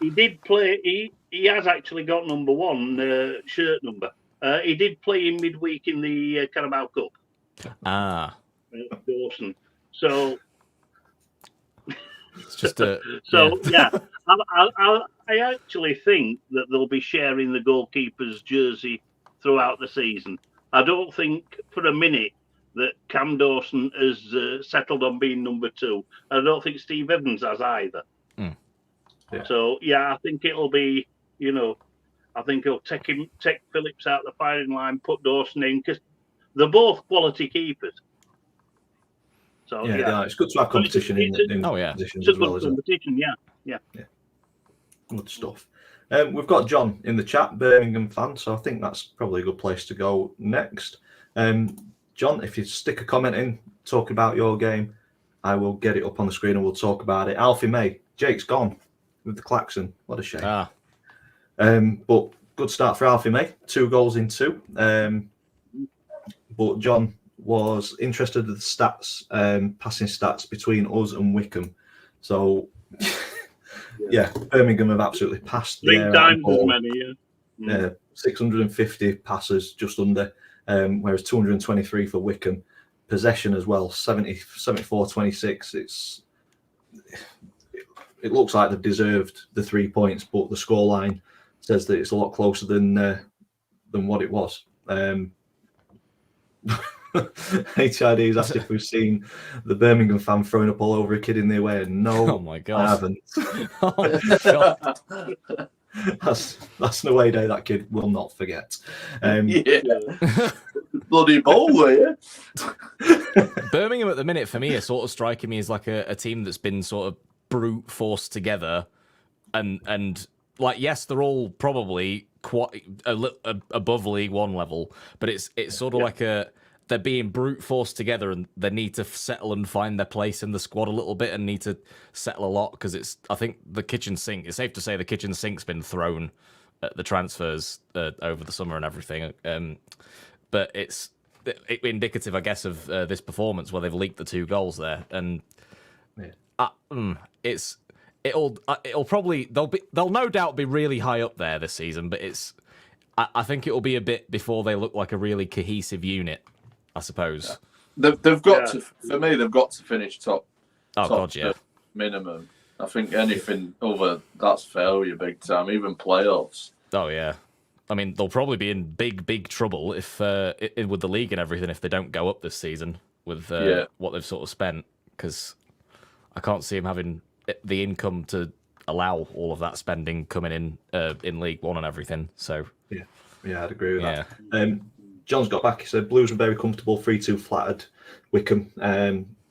he did play. He has actually got number 1 shirt number. He did play in midweek in the Carabao Cup. Dawson. So it's just a I actually think that they'll be sharing the goalkeeper's jersey throughout the season. I don't think for a minute that Cam Dawson has settled on being number 2. I don't think Steve Evans has either. Yeah. So I think it'll be, I think he'll take Phillips out the firing line, put Dawson in, because they're both quality keepers. So it's good to have competition in positions as well, isn't it? Competition, yeah. Good stuff. We've got John in the chat, Birmingham fan, so I think that's probably a good place to go next. John, if you stick a comment in, talk about your game, I will get it up on the screen and we'll talk about it. Alfie May, Jake's gone with the klaxon. What a shame. But good start for Alfie May. 2 goals in 2. But John was interested in the stats, passing stats between us and Wycombe. So, yeah, Birmingham have absolutely passed 3 times as many, 650 passes, just under, whereas 223 for Wycombe. Possession as well, 74-26. It looks like they've deserved the 3 points, but the scoreline says that it's a lot closer than what it was. HID's asked if we've seen the Birmingham fan throwing up all over a kid in the away, and no, oh my God, I haven't. Oh my God. That's an away day that kid will not forget. Bloody ball, yeah. Birmingham at the minute for me are sort of striking me as like a team that's been sort of brute forced together, and like, yes, they're all probably quite above League One level, but it's sort of like they're being brute forced together, and they need to settle and find their place in the squad a little bit, and need to settle a lot, because I think the kitchen sink. It's safe to say the kitchen sink's been thrown at the transfers over the summer and everything. But it's indicative, I guess, of this performance where they've leaked the 2 goals there, and it'll probably they'll no doubt be really high up there this season, but I think it'll be a bit before they look like a really cohesive unit, I suppose. They've got to, for me, they've got to finish top. God, yeah. Minimum. I think anything over that's failure big time, even playoffs. Oh yeah. I mean, they'll probably be in big trouble if with the league and everything if they don't go up this season with what they've sort of spent, because I can't see them having the income to allow all of that spending coming in League One and everything. So yeah, I'd agree with that. John's got back. He said Blues were very comfortable, 3-2 flattered Wycombe.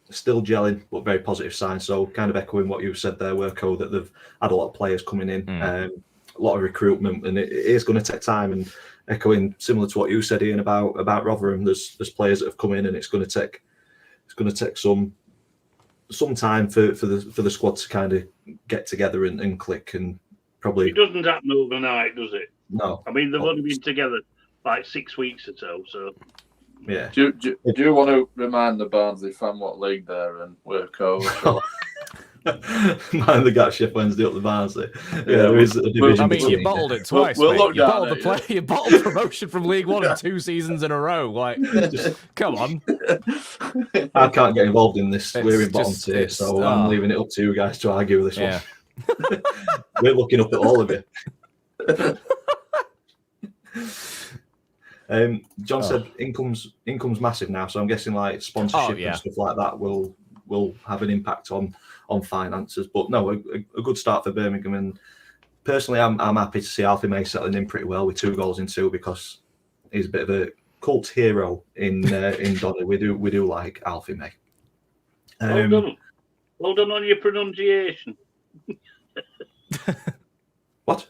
Still gelling, but very positive signs. So kind of echoing what you said there, Werco, that they've had a lot of players coming in, a lot of recruitment, and it is going to take time. And echoing similar to what you said, Ian, about Rotherham, there's players that have come in, and it's going to take some time for the squad to kind of get together and click, and probably it doesn't happen overnight, does it? No. I mean, they've only been together like 6 weeks or so. So yeah. Do you want to remind the Barnsley fan what league they're in? Werco. Mind the gap, Sheffield Wednesday up the Barnsley. There is a division. I mean, you bottled it twice. We'll mate. look You down bottled you bottled promotion from League One in 2 seasons in a row. Like, come on. I can't get involved in this. We're in bottom tier, so I'm leaving it up to you guys to argue with this one. We're looking up at all of you. John said income's massive now, so I'm guessing like sponsorship and stuff like that will have an impact on finances. But no, a good start for Birmingham, and personally, I'm happy to see Alfie May settling in pretty well with 2 goals in 2, because he's a bit of a cult hero in Donny. We do like Alfie May. Well done on your pronunciation. What?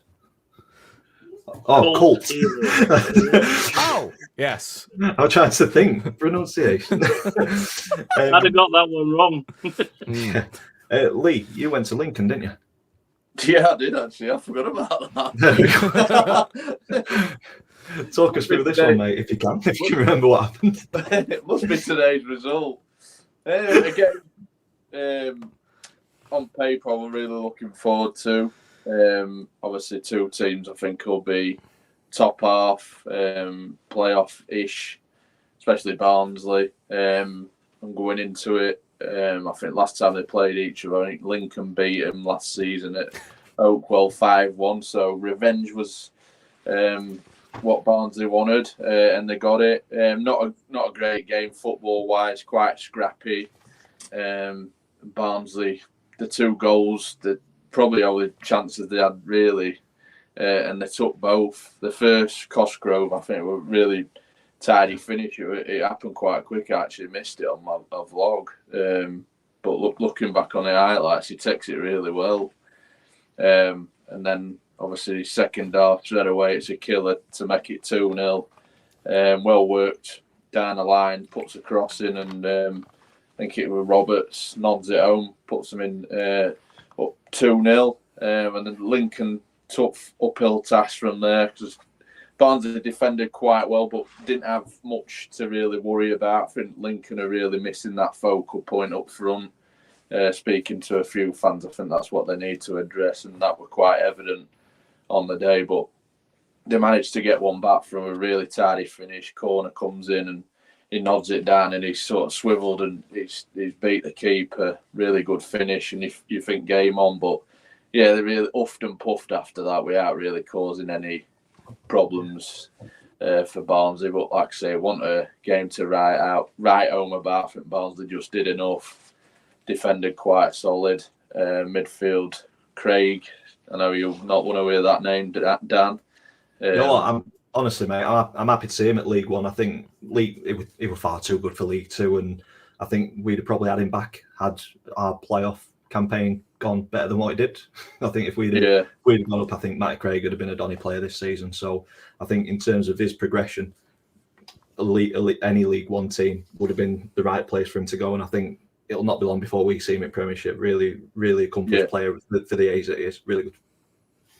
Oh, cult. Oh, yes. I'm trying to think. Pronunciation. I'd have got that one wrong. Lee, you went to Lincoln, didn't you? Yeah, I did actually. I forgot about that. Talk us through this one, mate, if you can remember what happened. It must be today's result. Again, on paper, I'm really looking forward to. Obviously, 2 teams I think will be top half, playoff-ish, especially Barnsley. I'm going into it. I think last time they played each other, I think Lincoln beat them last season at Oakwell 5-1. So revenge was what Barnsley wanted, and they got it. Not a great game football-wise, quite scrappy. Barnsley, the 2 goals, probably all the chances they had really, and they took both. The first Cosgrove, I think, were really tidy finish. It happened quite quick. I actually missed it on my vlog, but looking back on the highlights, he takes it really well. And then obviously second half straight away, it's a killer to make it 2-0. Well worked down the line, puts a cross in, and I think it was Roberts, nods it home, puts them in up 2-0. And then Lincoln tough uphill task from there because Barnsley defended quite well, but didn't have much to really worry about. I think Lincoln are really missing that focal point up front. Speaking to a few fans, I think that's what they need to address, and that were quite evident on the day. But they managed to get one back from a really tidy finish. Corner comes in and he nods it down, and he's sort of swiveled and he's beat the keeper. Really good finish, and you think game on, but yeah, they really uffed and puffed after that without really causing any problems for Barnsley. But like I say, want a game to write home about. I think Barnsley just did enough. Defended quite solid. Midfield, Craig. I know you'll not want to hear that name, Dan. You know what? I'm honestly, mate. I'm happy to see him at League One. I think he was far too good for League Two, and I think we'd have probably had him back had our playoff campaign gone better than what it did. I think if we'd have gone up, I think Matt Craig would have been a Donny player this season. So I think in terms of his progression, any League One team would have been the right place for him to go, and I think it'll not be long before we see him in Premiership. Really, really accomplished player for the age that he is. Really good.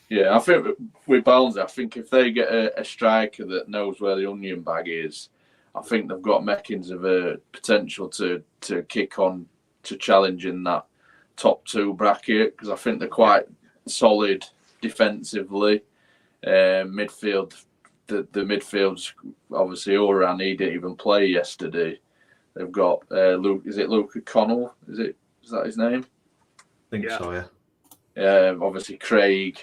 Yeah, I think with Barnsley, I think if they get a striker that knows where the onion bag is, I think they've got makings of a potential to kick on to challenging that top two bracket, because I think they're quite solid defensively. Midfield, the midfield's obviously Oran, he didn't even play yesterday. They've got Luke. Is it Luke Connell? Is that his name? I think so. Yeah. Obviously Craig.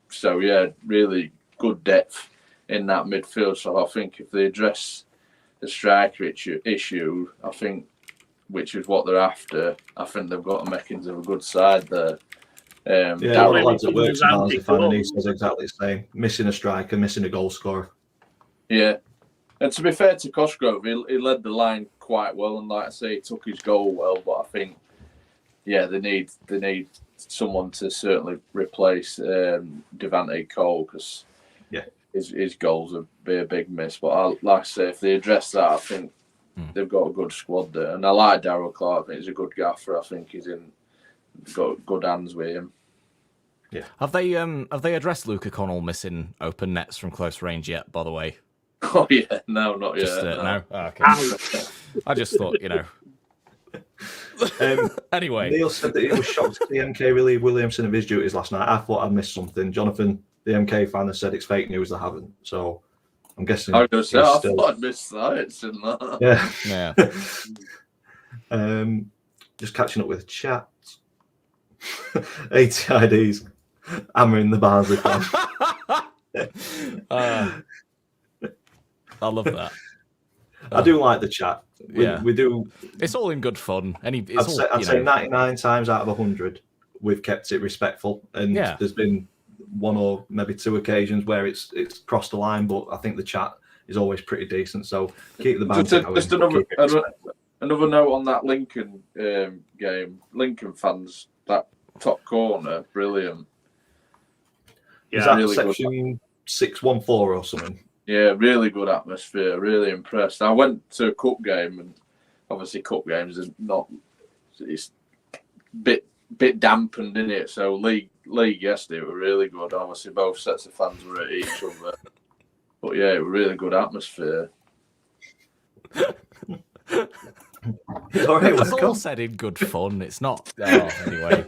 So yeah, really good depth in that midfield. So I think if they address the striker issue, I think, which is what they're after, I think they've got the makings of a good side there. One of the lads that works at Barnsley fan, and he says exactly the same. Missing a striker, missing a goal scorer. Yeah. And to be fair to Cosgrove, he led the line quite well, and like I say, he took his goal well. But I think, they need someone to certainly replace Devante Cole, because his goals would be a big miss. But like I say, if they address that, I think they've got a good squad there. And I like Darryl Clark. I think he's a good gaffer. I think he's got good hands with him. Yeah. Have they addressed Luke Connell missing open nets from close range yet? By the way. Oh yeah, no, not yet. No. Oh, okay. I just thought, Anyway, Neil said that he was shocked to see MK relieve Williamson of his duties last night. I thought I'd missed something. Jonathan, the MK fan, has said it's fake news. They haven't. So I'm guessing. I thought I'd missed that. It's in that. Yeah. Just catching up with chat. ATIDs hammering the Barnsley fan. I love that. I do like the chat. We do. It's all in good fun. I'd say 99 times out of 100, we've kept it respectful, and there's been one or maybe two occasions where it's crossed the line, but I think the chat is always pretty decent. So keep the band going. Just another note on that Lincoln game. Lincoln fans, that top corner, brilliant. Yeah, is that really section 614 or something? Yeah, really good atmosphere. Really impressed. I went to a cup game, and obviously cup games are it's bit dampened, isn't it? So league yesterday were really good. Obviously both sets of fans were at each other, but yeah, it was really good atmosphere. It's all said in good fun. It's not. Anyway.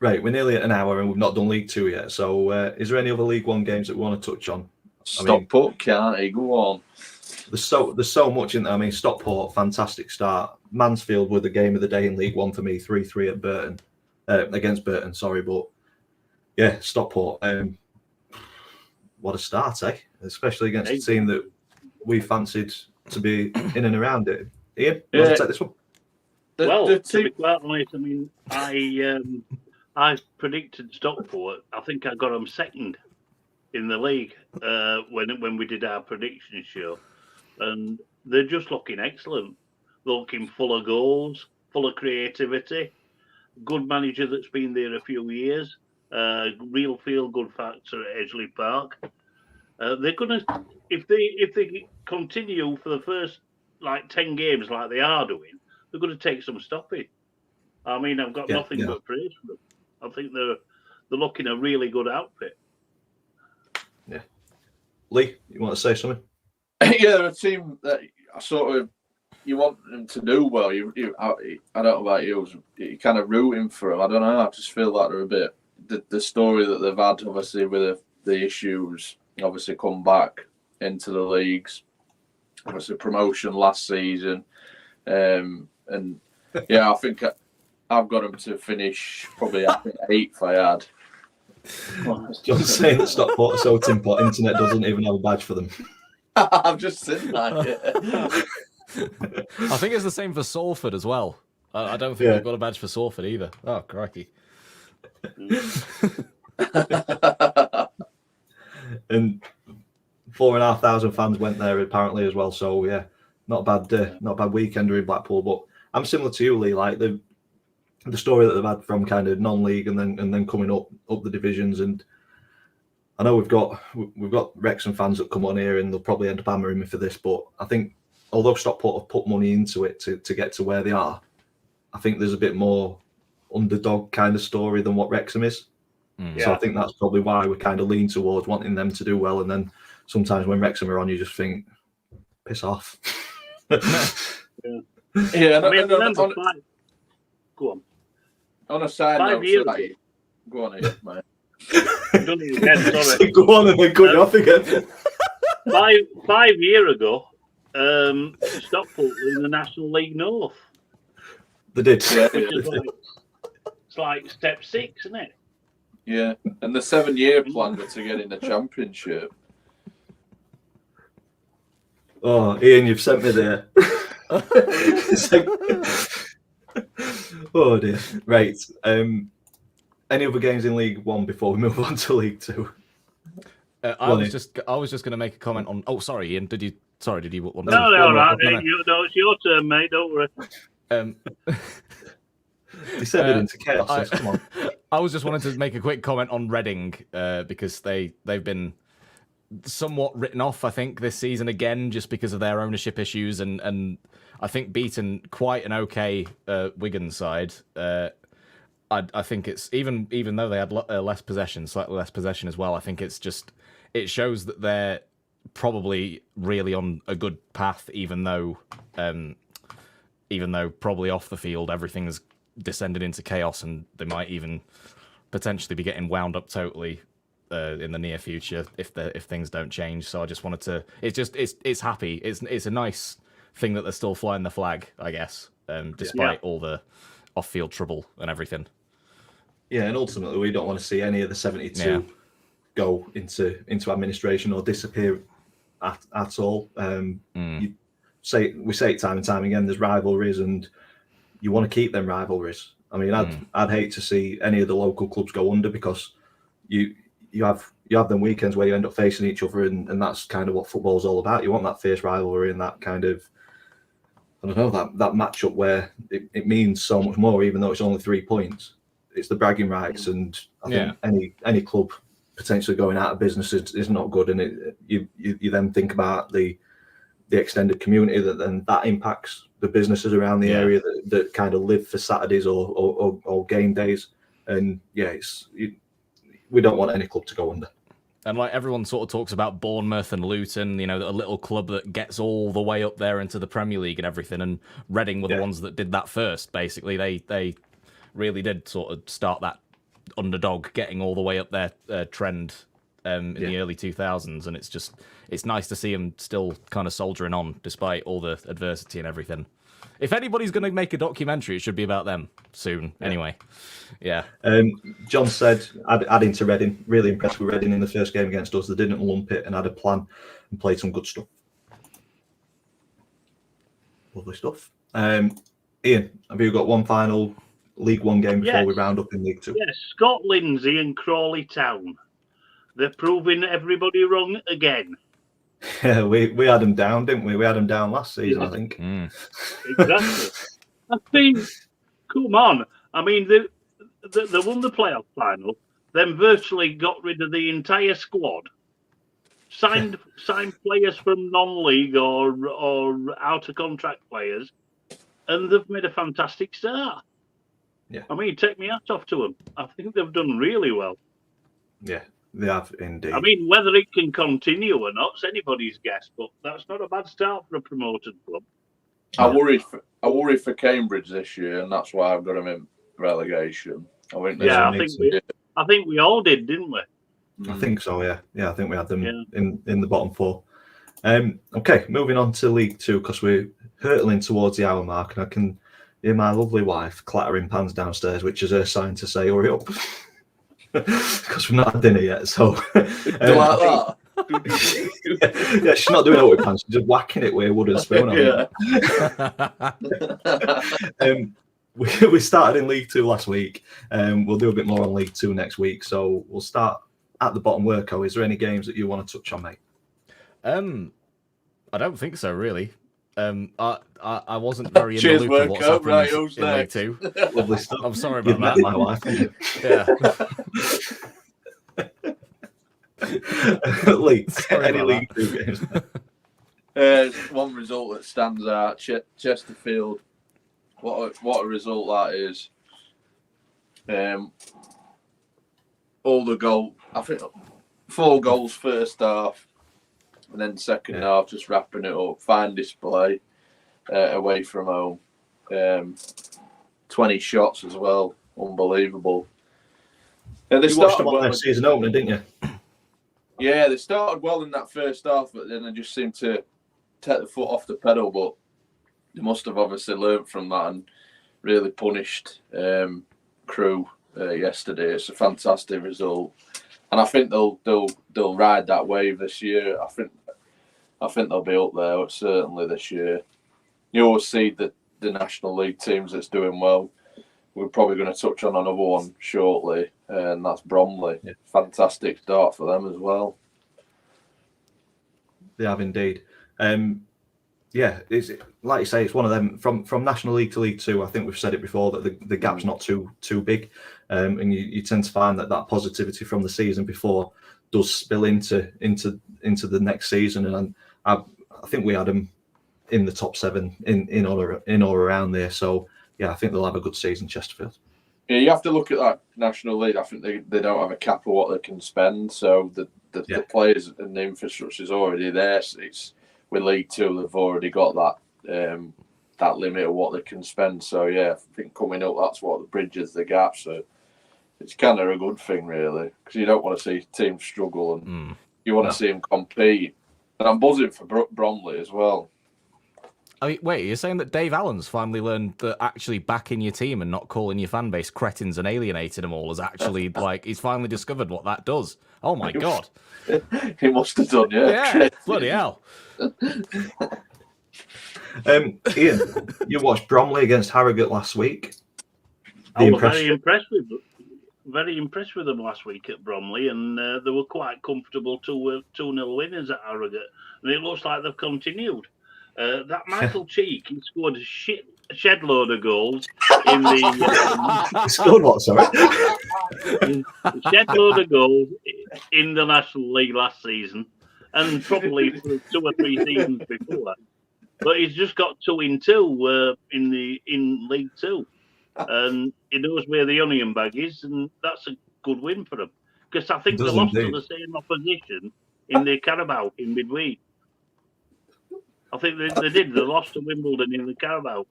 Right, we're nearly at an hour and we've not done League Two yet. So, is there any other League One games that we want to touch on? Stockport, can't he? Go on. There's so much in there. I mean, Stockport, fantastic start. Mansfield were the game of the day in League One for me, 3-3 at Burton, against Burton. Sorry, but yeah, Stockport. What a start, eh? Especially against a team that we fancied to be in and around it. Ian, you want to take this one? To be quite honest, I mean, I predicted Stockport. I think I got them second in the league when we did our prediction show, and they're just looking excellent. They're looking full of goals, full of creativity. Good manager that's been there a few years. Real feel-good factor at Edgeley Park. They're gonna, if they continue for the first like 10 games like they are doing, they're going to take some stopping. I mean, I've got nothing but praise for them. I think they're looking a really good outfit. Yeah. Lee, you want to say something? Yeah, a team that you want them to do well. I don't know about you, you're kind of rooting for them. I don't know. I just feel like they're a bit the story that they've had, obviously with the issues, obviously come back into the leagues. Obviously promotion last season, and yeah, I think I've got them to finish probably 8th. I had. John's saying that Stockport are so tin pot, internet doesn't even have a badge for them. I've just seen that. Yeah. I think it's the same for Salford as well. I don't think they've got a badge for Salford either. Oh, crikey. And 4,500 fans went there apparently as well. So yeah, not a bad weekender in Blackpool. But I'm similar to you, Lee. Like the story that they've had from kind of non-league and then coming up the divisions. And I know we've got Wrexham fans that come on here and they'll probably end up hammering me for this. But I think although Stockport have put money into it to get to where they are, I think there's a bit more underdog kind of story than what Wrexham is. So I think that's probably why we kind of lean towards wanting them to do well. And then sometimes when Wrexham are on, you just think, piss off. Yeah. I mean, go on. On a side note, go on here, mate. Done it again, sorry. Go on and then cut you off again. 5 years ago, Stockport were in the National League North. They did. Yeah, It's like step 6, isn't it? Yeah, and the 7-year plan was to get in the Championship. Oh, Ian, you've sent me there. Oh dear. Right. Any other games in League One before we move on to League Two? I was just going to make a comment on. Oh, sorry, Ian. Did you want to? No, all right. It's your turn, mate. Don't worry. Descended into chaos. Come on. I was just wanting to make a quick comment on Reading because they've been somewhat written off, I think, this season again, just because of their ownership issues and I think beaten quite an okay Wigan side. I think it's even though they had slightly less possession as well. I think it shows that they're probably really on a good path, even though probably off the field everything's descended into chaos, and they might even potentially be getting wound up totally in the near future if things don't change. So I just wanted to. It's happy. It's a nice thing that they're still flying the flag, I guess, despite all the off-field trouble and everything. Yeah, and ultimately we don't want to see any of the 72 go into administration or disappear at all. We say it time and time again. There's rivalries, and you want to keep them rivalries. I mean, I'd hate to see any of the local clubs go under, because you have them weekends where you end up facing each other, and that's kind of what football's all about. You want that fierce rivalry and that kind of, I don't know, that matchup where it means so much more, even though it's only 3 points. It's the bragging rights, and I think any club potentially going out of business is not good. And you then think about the extended community that impacts the businesses around the area that kind of live for Saturdays or game days. And we don't want any club to go under. And like everyone sort of talks about Bournemouth and Luton, a little club that gets all the way up there into the Premier League and everything. And Reading were the ones that did that first. Basically, they really did sort of start that underdog getting all the way up their trend in the early 2000s. And it's nice to see them still kind of soldiering on despite all the adversity and everything. If anybody's going to make a documentary, it should be about them soon. Anyway, John said, adding to Reading, really impressed with Reading in the first game against us. They didn't lump it and had a plan and played some good stuff. Lovely stuff. Ian, have you got one final League One game before we round up in League Two? Yes, Scott Lindsay and Crawley Town. They're proving everybody wrong again. Yeah, we had them down, didn't we? We had them down last season, I think. Exactly. I mean, come on. I mean, they won the playoff final, then virtually got rid of the entire squad, signed players from non-league or out of contract players, and they've made a fantastic start. Yeah. I mean, take me hat off to them. I think they've done really well. Yeah, they have indeed. I mean, whether it can continue or not, it's anybody's guess, but that's not a bad start for a promoted club. I worry for Cambridge this year, and that's why I've got them in relegation. I think we all did, didn't we? I think so. Yeah. I think we had them in the bottom four. Okay, moving on to League Two because we're hurtling towards the hour mark, and I can hear my lovely wife clattering pans downstairs, which is her sign to say hurry up because we've not had dinner yet. So yeah, she's not doing it with pans; she's just whacking it with a wooden spoon. We started in League Two last week. We'll do a bit more on League Two next week. So we'll start at the bottom. Worko, is there any games that you want to touch on, mate? I don't think so, really. I wasn't very in the loop of what's happened in League Two. Lovely stuff. I'm sorry You've about met my wife. Yeah. Leeds. Any League Two games? One result that stands out: Chesterfield. What a result that is. All the goal. I think 4 goals first half, and then second half just wrapping it up. Fine display away from home. 20 shots as well. Unbelievable. They watched them on their season opener, didn't you? Yeah, they started well in that first half, but then they just seemed to take the foot off the pedal. But they must have obviously learned from that and really punished Crewe yesterday. It's a fantastic result, and I think they'll ride that wave this year. I think they'll be up there certainly this year. You always see the National League teams that's doing well. We're probably going to touch on another one shortly, and that's Bromley. Yeah. Fantastic start for them as well. They have indeed. Yeah, it's like you say, it's one of them from National League to League Two. I think we've said it before that the gap's not too big, and you tend to find that positivity from the season before does spill into the next season. And I think we had them in the top 7 in or around there. So yeah, I think they'll have a good season, Chesterfield. Yeah, you have to look at that National League. I think they don't have a cap of what they can spend, so the players and the infrastructure is already there. So it's with League Two, they've already got that limit of what they can spend. So yeah, I think coming up, that's what bridges the gap. So it's kind of a good thing, really, because you don't want to see teams struggle and you want to see them compete. And I'm buzzing for Bromley as well. I mean, wait, you're saying that Dave Allen's finally learned that actually backing your team and not calling your fan base cretins and alienating them all is actually he's finally discovered what that does. Oh my God. He must have done, yeah. Bloody hell. Ian, you watched Bromley against Harrogate last week. I was very impressed with them last week at Bromley, and they were quite comfortable 2-0 winners at Harrogate, and it looks like they've continued. That Michael Cheek, he scored a shed load of goals in the. He scored what? Sorry. A shed load of goals in the National League last season, and probably for 2 or 3 seasons before that. But he's just got 2 in 2 in League Two, and he knows where the onion bag is, and that's a good win for them. Because I think they lost to the same opposition in the Carabao in midweek. I think they did. They lost to Wimbledon in the Carabao.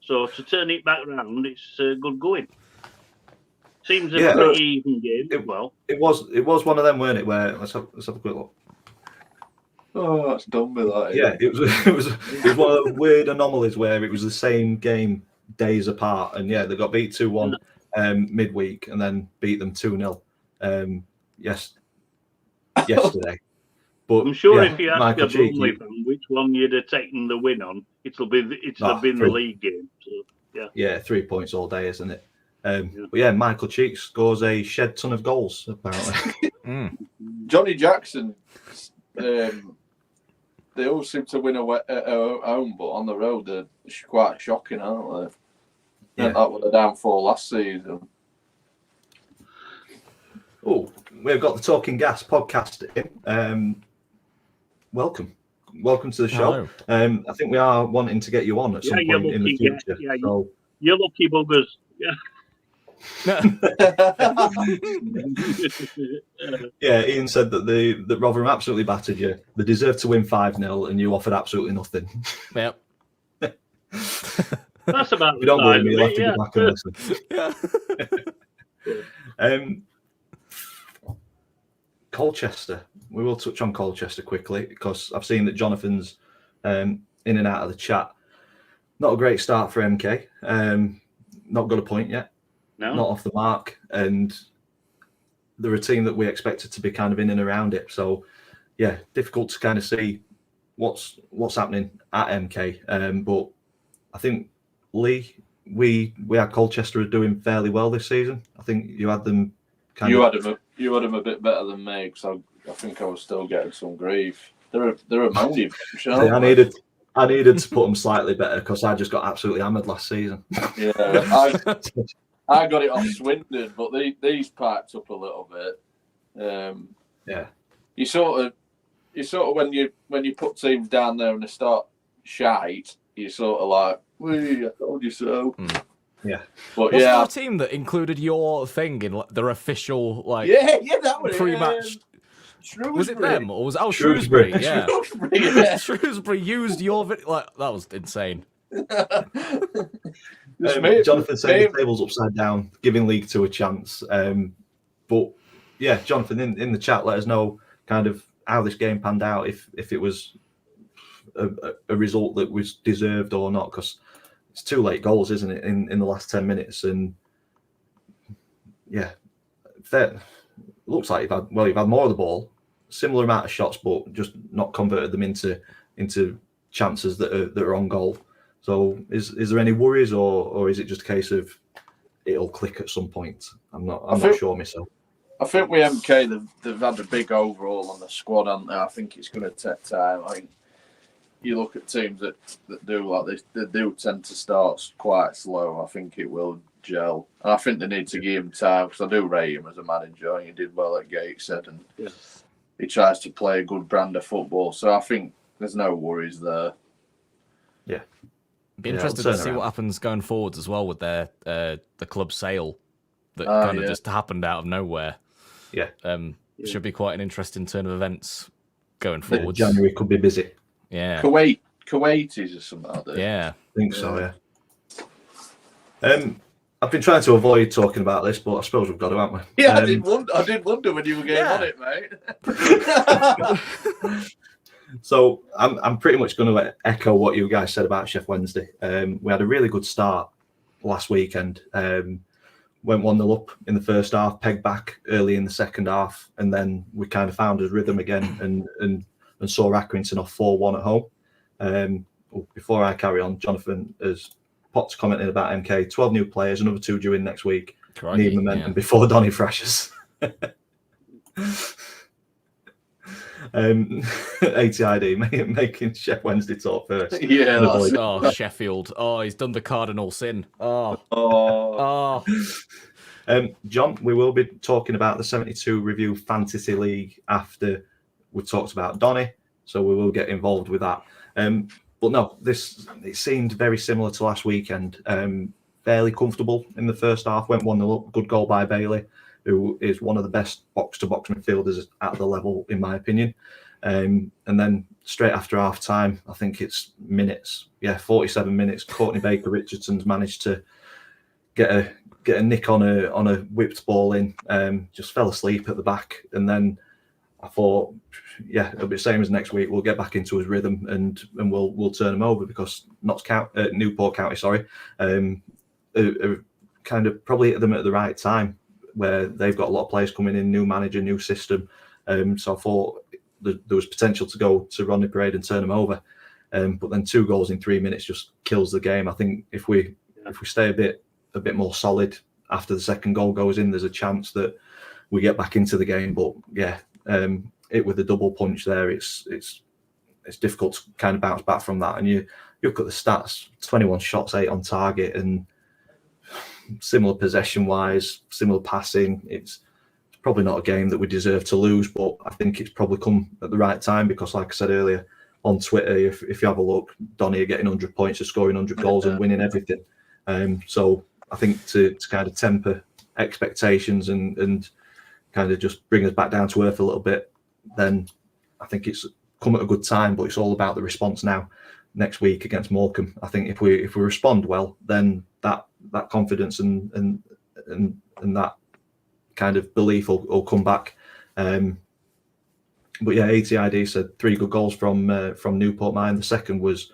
So to turn it back round, it's good going. Seems a pretty even game. It was one of them, weren't it? Where let's have a quick look. Oh, that's done with that. Yeah, it was one of the weird anomalies where it was the same game days apart, and they got beat 2-1 midweek, and then beat them 2-0 yesterday. But I'm sure if you ask a Bromley fan which one you'd have taken the win on, it'll have been the league game. So, yeah, 3 points all day, isn't it? But Michael Cheek scores a shed ton of goals apparently. Johnny Jackson, they all seem to win at home, but on the road they're quite shocking, aren't they? Yeah. That was a downfall last season. Oh, we've got the Talking Gas podcast in. welcome to the show. Hello. I think we are wanting to get you on at some point in the future. So. You're lucky buggers. Yeah, Ian said that Rotherham absolutely battered you. They deserved to win 5-0, and you offered absolutely nothing. Yep. That's about If you don't believe me, you'll have to yeah. go back and listen. Colchester. We will touch on Colchester quickly because I've seen that Jonathan's in and out of the chat. Not a great start for MK. Not got a point yet. No. Not off the mark, and they're a team that we expected to be kind of in and around it. So, yeah, difficult to kind of see what's happening at MK. But I think Lee, we had Colchester doing fairly well this season. I think you had them. You had them a bit better than me because I think I was still getting some grief. They're a moundy bunch, aren't they? I needed to put them slightly better because I just got absolutely hammered last season. Yeah, I got it off Swindon, but these packed up a little bit. Yeah, you sort of when you put teams down there and they start shite, you sort of like, "Wee, I told you so." Yeah, but was there a team that included your thing in their official yeah, that was pre-match? Shrewsbury. Was it them or was it Shrewsbury? Shrewsbury? Yeah, Shrewsbury, yeah. Shrewsbury used your that was insane. Jonathan saying the table's upside down, giving League Two a chance. But yeah, Jonathan in the chat, let us know kind of how this game panned out, if it was a result that was deserved or not, because it's 2 late goals, isn't it, in the last 10 minutes? And yeah, fair. Looks like you've had more of the ball, similar amount of shots, but just not converted them into chances that are on goal. So is there any worries, or is it just a case of it'll click at some point? I'm not sure myself. I think with MK they've had a big overhaul on the squad, haven't they? I think it's going to take time. I think you look at teams that do like this, they do tend to start quite slow. I think it will gel, and I think they need to give him time because I do rate him as a manager. He did well at Gateshead, and he tries to play a good brand of football. So I think there's no worries there. Yeah, be interested to see what happens going forwards as well with their the club sale that kind of just happened out of nowhere. Yeah, should be quite an interesting turn of events going forwards. January could be busy. Yeah, Kuwaitis or something like that. Yeah, I think so. Yeah. I've been trying to avoid talking about this, but I suppose we've got to, haven't we? Yeah, I did wonder when you were getting on it, mate. So I'm pretty much going to echo what you guys said about Sheffield Wednesday. We had a really good start last weekend. Went 1-0 up in the first half, pegged back early in the second half, and then we kind of found his rhythm again and saw Accrington off 4-1 at home. Before I carry on, Jonathan has popped commenting about MK. 12 new players, another 2 due in next week. Crikey, Need momentum before Donny thrashes. ATID making Sheffield Wednesday talk first. Yeah, Sheffield. Oh, he's done the cardinal sin. John, we will be talking about the 72 Review Fantasy League after we talked about Donny, so we will get involved with that. But no, it seemed very similar to last weekend. Fairly comfortable in the first half. Went 1-0 up. Good goal by Bailey, who is one of the best box-to-box midfielders at the level, in my opinion. And then straight after half time, I think it's minutes. 47 minutes. Courtney Baker Richardson's managed to get a nick on a whipped ball in. Just fell asleep at the back, and then I thought, it'll be the same as next week. We'll get back into his rhythm and we'll turn him over, because Newport County, kind of probably hit them at the right time, where they've got a lot of players coming in, new manager, new system. So I thought there was potential to go to Rodney Parade and turn them over. But then 2 goals in 3 minutes just kills the game. I think if we stay a bit more solid after the second goal goes in, there's a chance that we get back into the game. But it with the double punch there, it's difficult to kind of bounce back from that. And you look at the stats: 21 shots, 8 on target, and similar possession wise, similar passing. It's probably not a game that we deserve to lose, but I think it's probably come at the right time because, like I said earlier, on Twitter, if you have a look, Donny are getting 100 points, are scoring 100 goals and winning everything. So I think to kind of temper expectations and kind of just bring us back down to earth a little bit, then I think it's come at a good time. But it's all about the response now. Next week against Morecambe, I think if we respond well, then that confidence and that kind of belief will come back. But yeah, ATID said 3 good goals from Newport Mine. The second was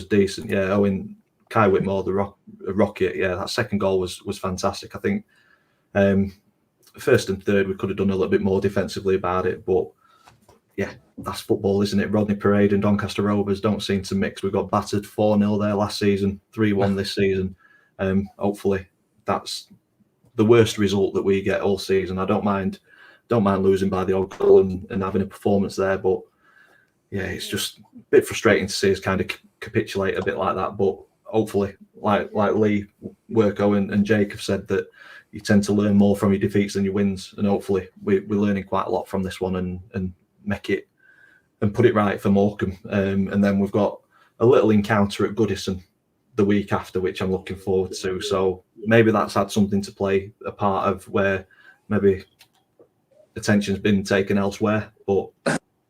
decent. Yeah, Owen Kai Whitmore, the rocket. Yeah, that second goal was fantastic. I think first and third we could have done a little bit more defensively about it, but yeah, that's football, isn't it? Rodney Parade and Doncaster Rovers don't seem to mix. We got battered 4-0 there last season, 3-1 this season. Hopefully that's the worst result that we get all season. I don't mind losing by the odd goal and having a performance there, but yeah, it's just a bit frustrating to see us kind of capitulate a bit like that. But hopefully, like Lee, Worko and Jake have said, that you tend to learn more from your defeats than your wins, and hopefully we're learning quite a lot from this one and make it and put it right for Morecambe. And then we've got a little encounter at Goodison the week after, which I'm looking forward to. So maybe that's had something to play a part of where maybe attention's been taken elsewhere. But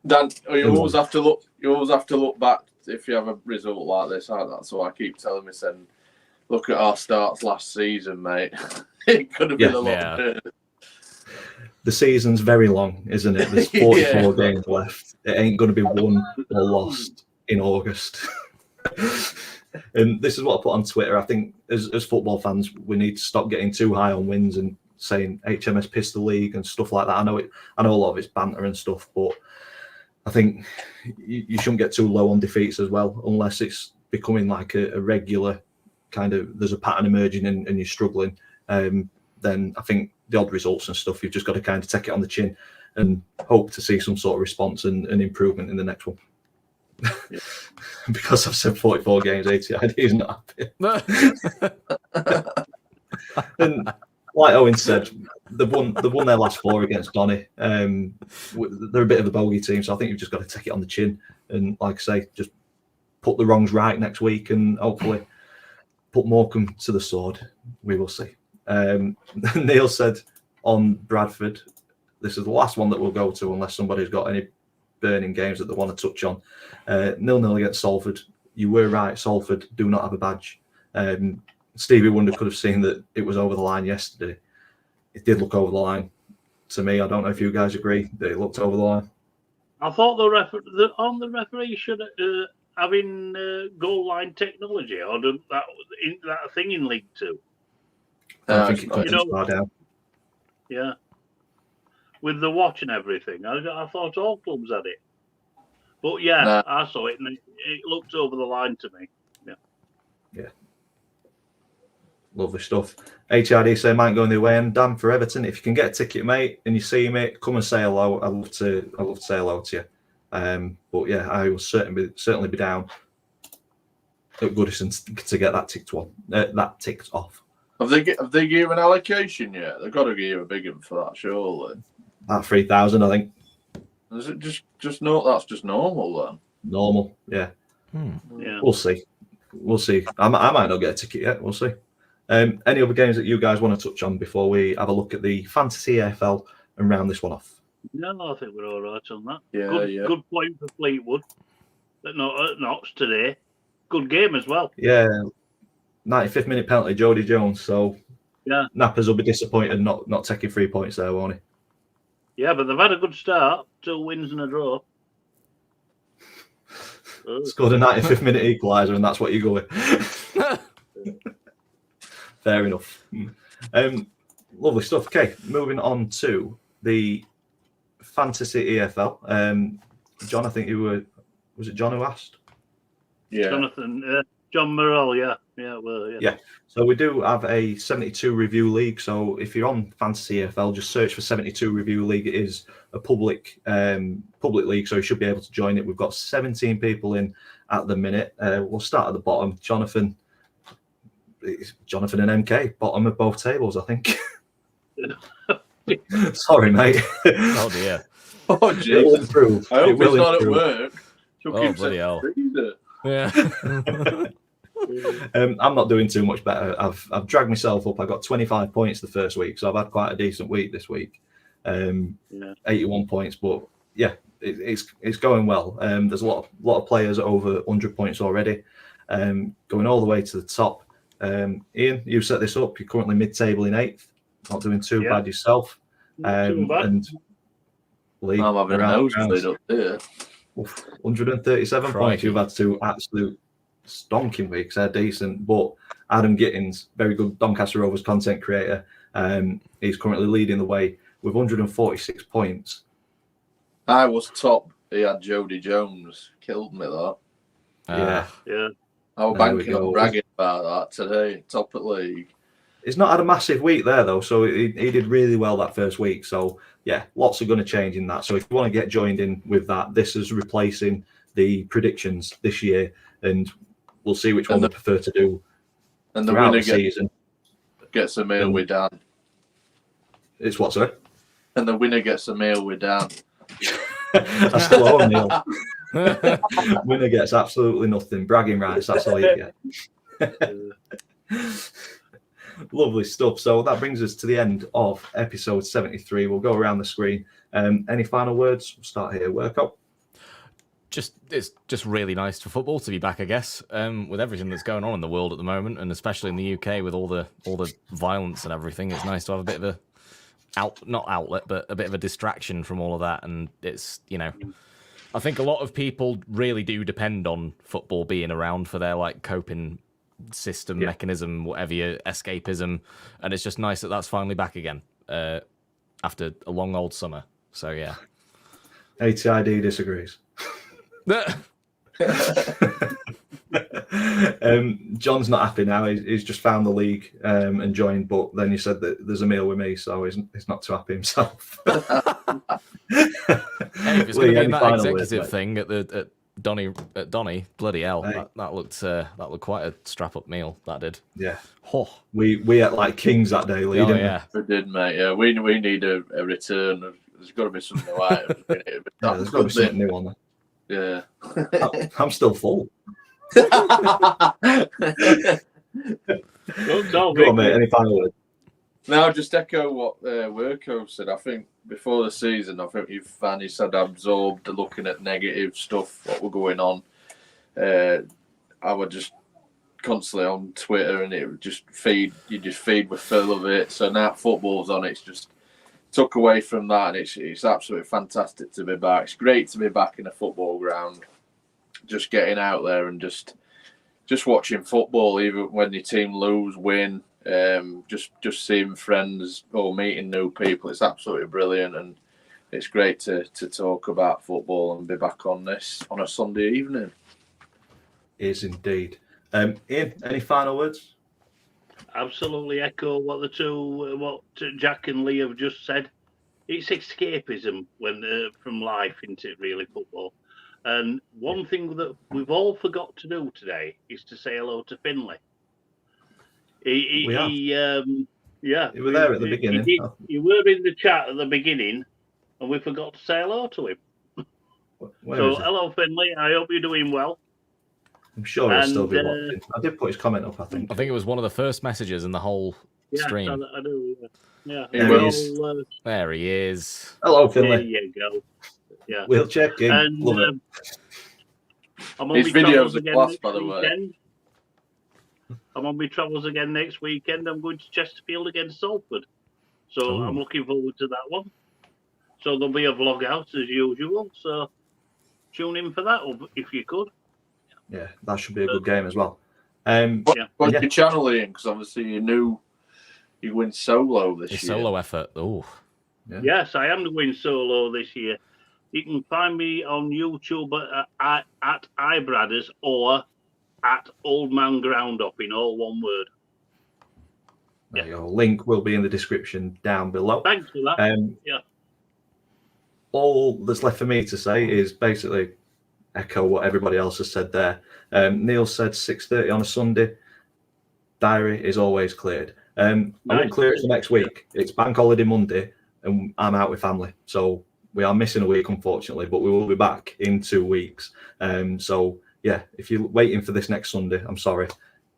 Dan, you always have to look. You always have to look back if you have a result like this. That's what I keep telling me. Saying, look at our starts last season, mate. It could have been a lot. Yeah. The season's very long, isn't it? There's 44 games left. It ain't going to be won or lost in August. And this is what I put on Twitter. I think as football fans, we need to stop getting too high on wins and saying HMS pissed the league and stuff like that. I know a lot of it's banter and stuff, but I think you shouldn't get too low on defeats as well, unless it's becoming like a regular kind of, there's a pattern emerging and you're struggling. Then I think the odd results and stuff, you've just got to kind of take it on the chin and hope to see some sort of response and improvement in the next one. Yeah. Because I've said 44 games, ATID is not happy. And like Owen said, they've won their last 4 against Donny. They're a bit of a bogey team, so I think you've just got to take it on the chin and, like I say, just put the wrongs right next week and hopefully put Morecambe to the sword. We will see. Neil said on Bradford, this is the last one that we'll go to unless somebody's got any burning games that they want to touch on. 0-0 against Salford. You were right, Salford do not have a badge. Stevie Wonder could have seen that it was over the line yesterday. It did look over the line to me. I don't know if you guys agree that it looked over the line. I thought the referee should having goal line technology, or that thing in League 2. I think it got far down. Yeah, with the watch and everything. I thought all clubs had it, but yeah, I saw it and it looked over the line to me. Yeah. Lovely stuff. HRD say might go in the away end. Dan, for Everton, if you can get a ticket, mate, and you see me, come and say hello. I'd love to say hello to you. But yeah, I will certainly be down at Goodison to get that ticked off. Have they given an allocation yet? They've got to give a big one for that, surely. At 3,000, I think. Is it just no? That's just normal then. Normal, yeah. Yeah. We'll see. I might not get a ticket yet. We'll see. Any other games that you guys want to touch on before we have a look at the Fantasy AFL and round this one off? No, I think we're all right on that. Yeah, Good point for Fleetwood. At Knox today. Good game as well. Yeah. 95th minute penalty, Jody Jones. So yeah, Nappers will be disappointed not taking 3 points there, won't he? Yeah, but they've had a good start. 2 wins and a draw. Scored a 95th minute equaliser, and that's what you go with. Fair enough. Lovely stuff. Okay, moving on to the Fantasy EFL. John, I think was it John who asked? Yeah. Jonathan, John Morrell, yeah. Yeah. So we do have a 72 review league. So if you're on Fantasy EFL, just search for 72 review league. It is a public league, so you should be able to join it. We've got 17 people in at the minute. We'll start at the bottom. Jonathan and MK, bottom of both tables, I think. Sorry, mate. Oh dear. Oh, It will Jesus. improve. I hope It will it's not at improve. work. Took Oh, him bloody hell. to freezer. Yeah. I'm not doing too much better. I've dragged myself up. I got 25 points the first week, so I've had quite a decent week this week. 81 points, but yeah, it's going well. There's a lot of players over 100 points already, going all the way to the top. Ian, you set this up. You're currently mid-table in 8th. Not doing too bad yourself. Not too bad. And Lee, I'm having a around nosebleed up there. 137 points. You've had two absolute stonking weeks. They're decent, but Adam Gittins, very good Doncaster Rovers content creator, he's currently leading the way with 146 points. I was top. He had Jody Jones. Killed me, that. Yeah. I was There we banking go. on bragging about that today. Top at league. He's not had a massive week there, though, so he did really well that first week. So, yeah, lots are going to change in that. So if you want to get joined in with that, this is replacing the predictions this year, and we'll see which one we prefer to do And the throughout winner the season. gets a meal with Dan. It's what, sorry? And the winner gets a meal with Dan. I still owe him, Neil. Winner gets absolutely nothing. Bragging rights, that's all you get. Lovely stuff. So that brings us to the end of episode 73. We'll go around the screen. Any final words? We'll start here. Workout. It's just really nice for football to be back, I guess, with everything that's going on in the world at the moment, and especially in the UK with all the violence and everything. It's nice to have a bit of not outlet, but a bit of a distraction from all of that. And it's, I think a lot of people really do depend on football being around for their like coping system, mechanism, whatever your escapism, and it's just nice that that's finally back again after a long old summer. So yeah. ATID disagrees. John's not happy now. He's just found the league and joined, but then he said that there's a meal with me, so he's not too happy himself. Hey, if it's going to be that executive thing at Donny, bloody hell, hey. that looked quite a strap-up meal. That did. Yeah. Oh. We ate like kings that day, Lee. Oh yeah, we did, mate. Yeah, we need a return. There's got to be some new items in it. Yeah, there's got to be something new on there. Yeah. I'm still full. Go Go on, mate. Any final words? No, just echo what Worko said. I think before the season, I think you've finally said absorbed looking at negative stuff, what were going on. I would just constantly on Twitter, and it would just feed with full of it. So now football's on, it's just took away from that, and it's absolutely fantastic to be back. It's great to be back in a football ground, just getting out there and just watching football, even when your team lose, win. Just seeing friends or meeting new people, it's absolutely brilliant, and it's great to talk about football and be back on this on a Sunday evening. Is indeed. Ian, any final words? Absolutely echo what Jack and Lee have just said. It's escapism from life, isn't it? Really, football. And one thing that we've all forgot to do today is to say hello to Finlay. You were there at the beginning. You were in the chat at the beginning, and we forgot to say hello to him. Hello, Finlay. I hope you're doing well. I'm sure he'll still be watching. I did put his comment up, I think. I think it was one of the first messages in the whole stream. I do. Yeah. There he is. Hello, Finlay. There you go. Yeah. We'll check in. And, Love it. His videos are class, by the way. I'm on my travels again next weekend. I'm going to Chesterfield against Salford. So I'm looking forward to that one. So there'll be a vlog out as usual. So tune in for that if you could. Yeah, that should be a good game as well. What's your channel, Ian? Because obviously you went solo this year. Solo effort. Oh. Yeah. Yes, I am going solo this year. You can find me on YouTube at iBradders or at Old Man Ground Up in all one word. There you go. Link will be in the description down below. Thanks for that. All that's left for me to say is basically echo what everybody else has said there. Neil said 6:30 on a Sunday. Diary is always cleared. I won't clear it for next week. It's Bank Holiday Monday, and I'm out with family. So we are missing a week, unfortunately, but we will be back in 2 weeks. So yeah, if you're waiting for this next Sunday, I'm sorry.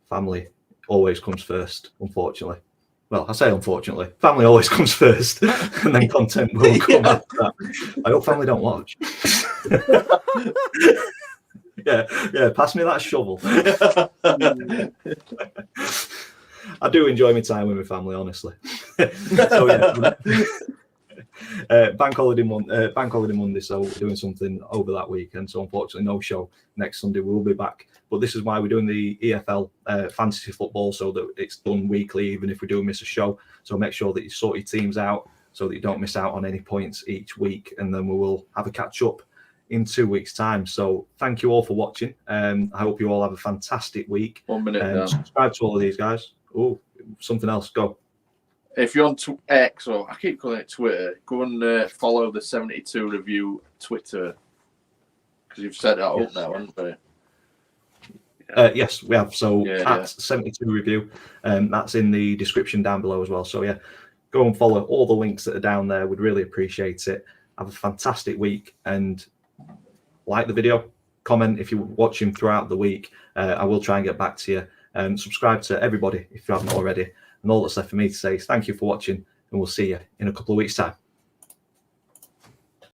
Family always comes first, unfortunately. Well, I say unfortunately. Family always comes first, and then content will come after that. I hope family don't watch. Yeah, pass me that shovel. I do enjoy my time with my family, honestly. So yeah, bank holiday Monday, so we're doing something over that weekend. So unfortunately, no show next Sunday. We'll be back, but this is why we're doing the EFL fantasy football, so that it's done weekly, even if we do miss a show. So make sure that you sort your teams out so that you don't miss out on any points each week, and then we will have a catch up in 2 weeks' time. So thank you all for watching. I hope you all have a fantastic week. 1 minute. Subscribe to all of these guys. Oh, something else. Go. If you're on X, or I keep calling it Twitter, go and follow the 72 Review Twitter, because you've set that up now, haven't you? Yes, we have. So at 72 Review, that's in the description down below as well. So yeah, go and follow all the links that are down there. We'd really appreciate it. Have a fantastic week, and like the video, comment if you're watching throughout the week. I will try and get back to you. Subscribe to everybody if you haven't already. And all that's left for me to say is thank you for watching, and we'll see you in a couple of weeks' time.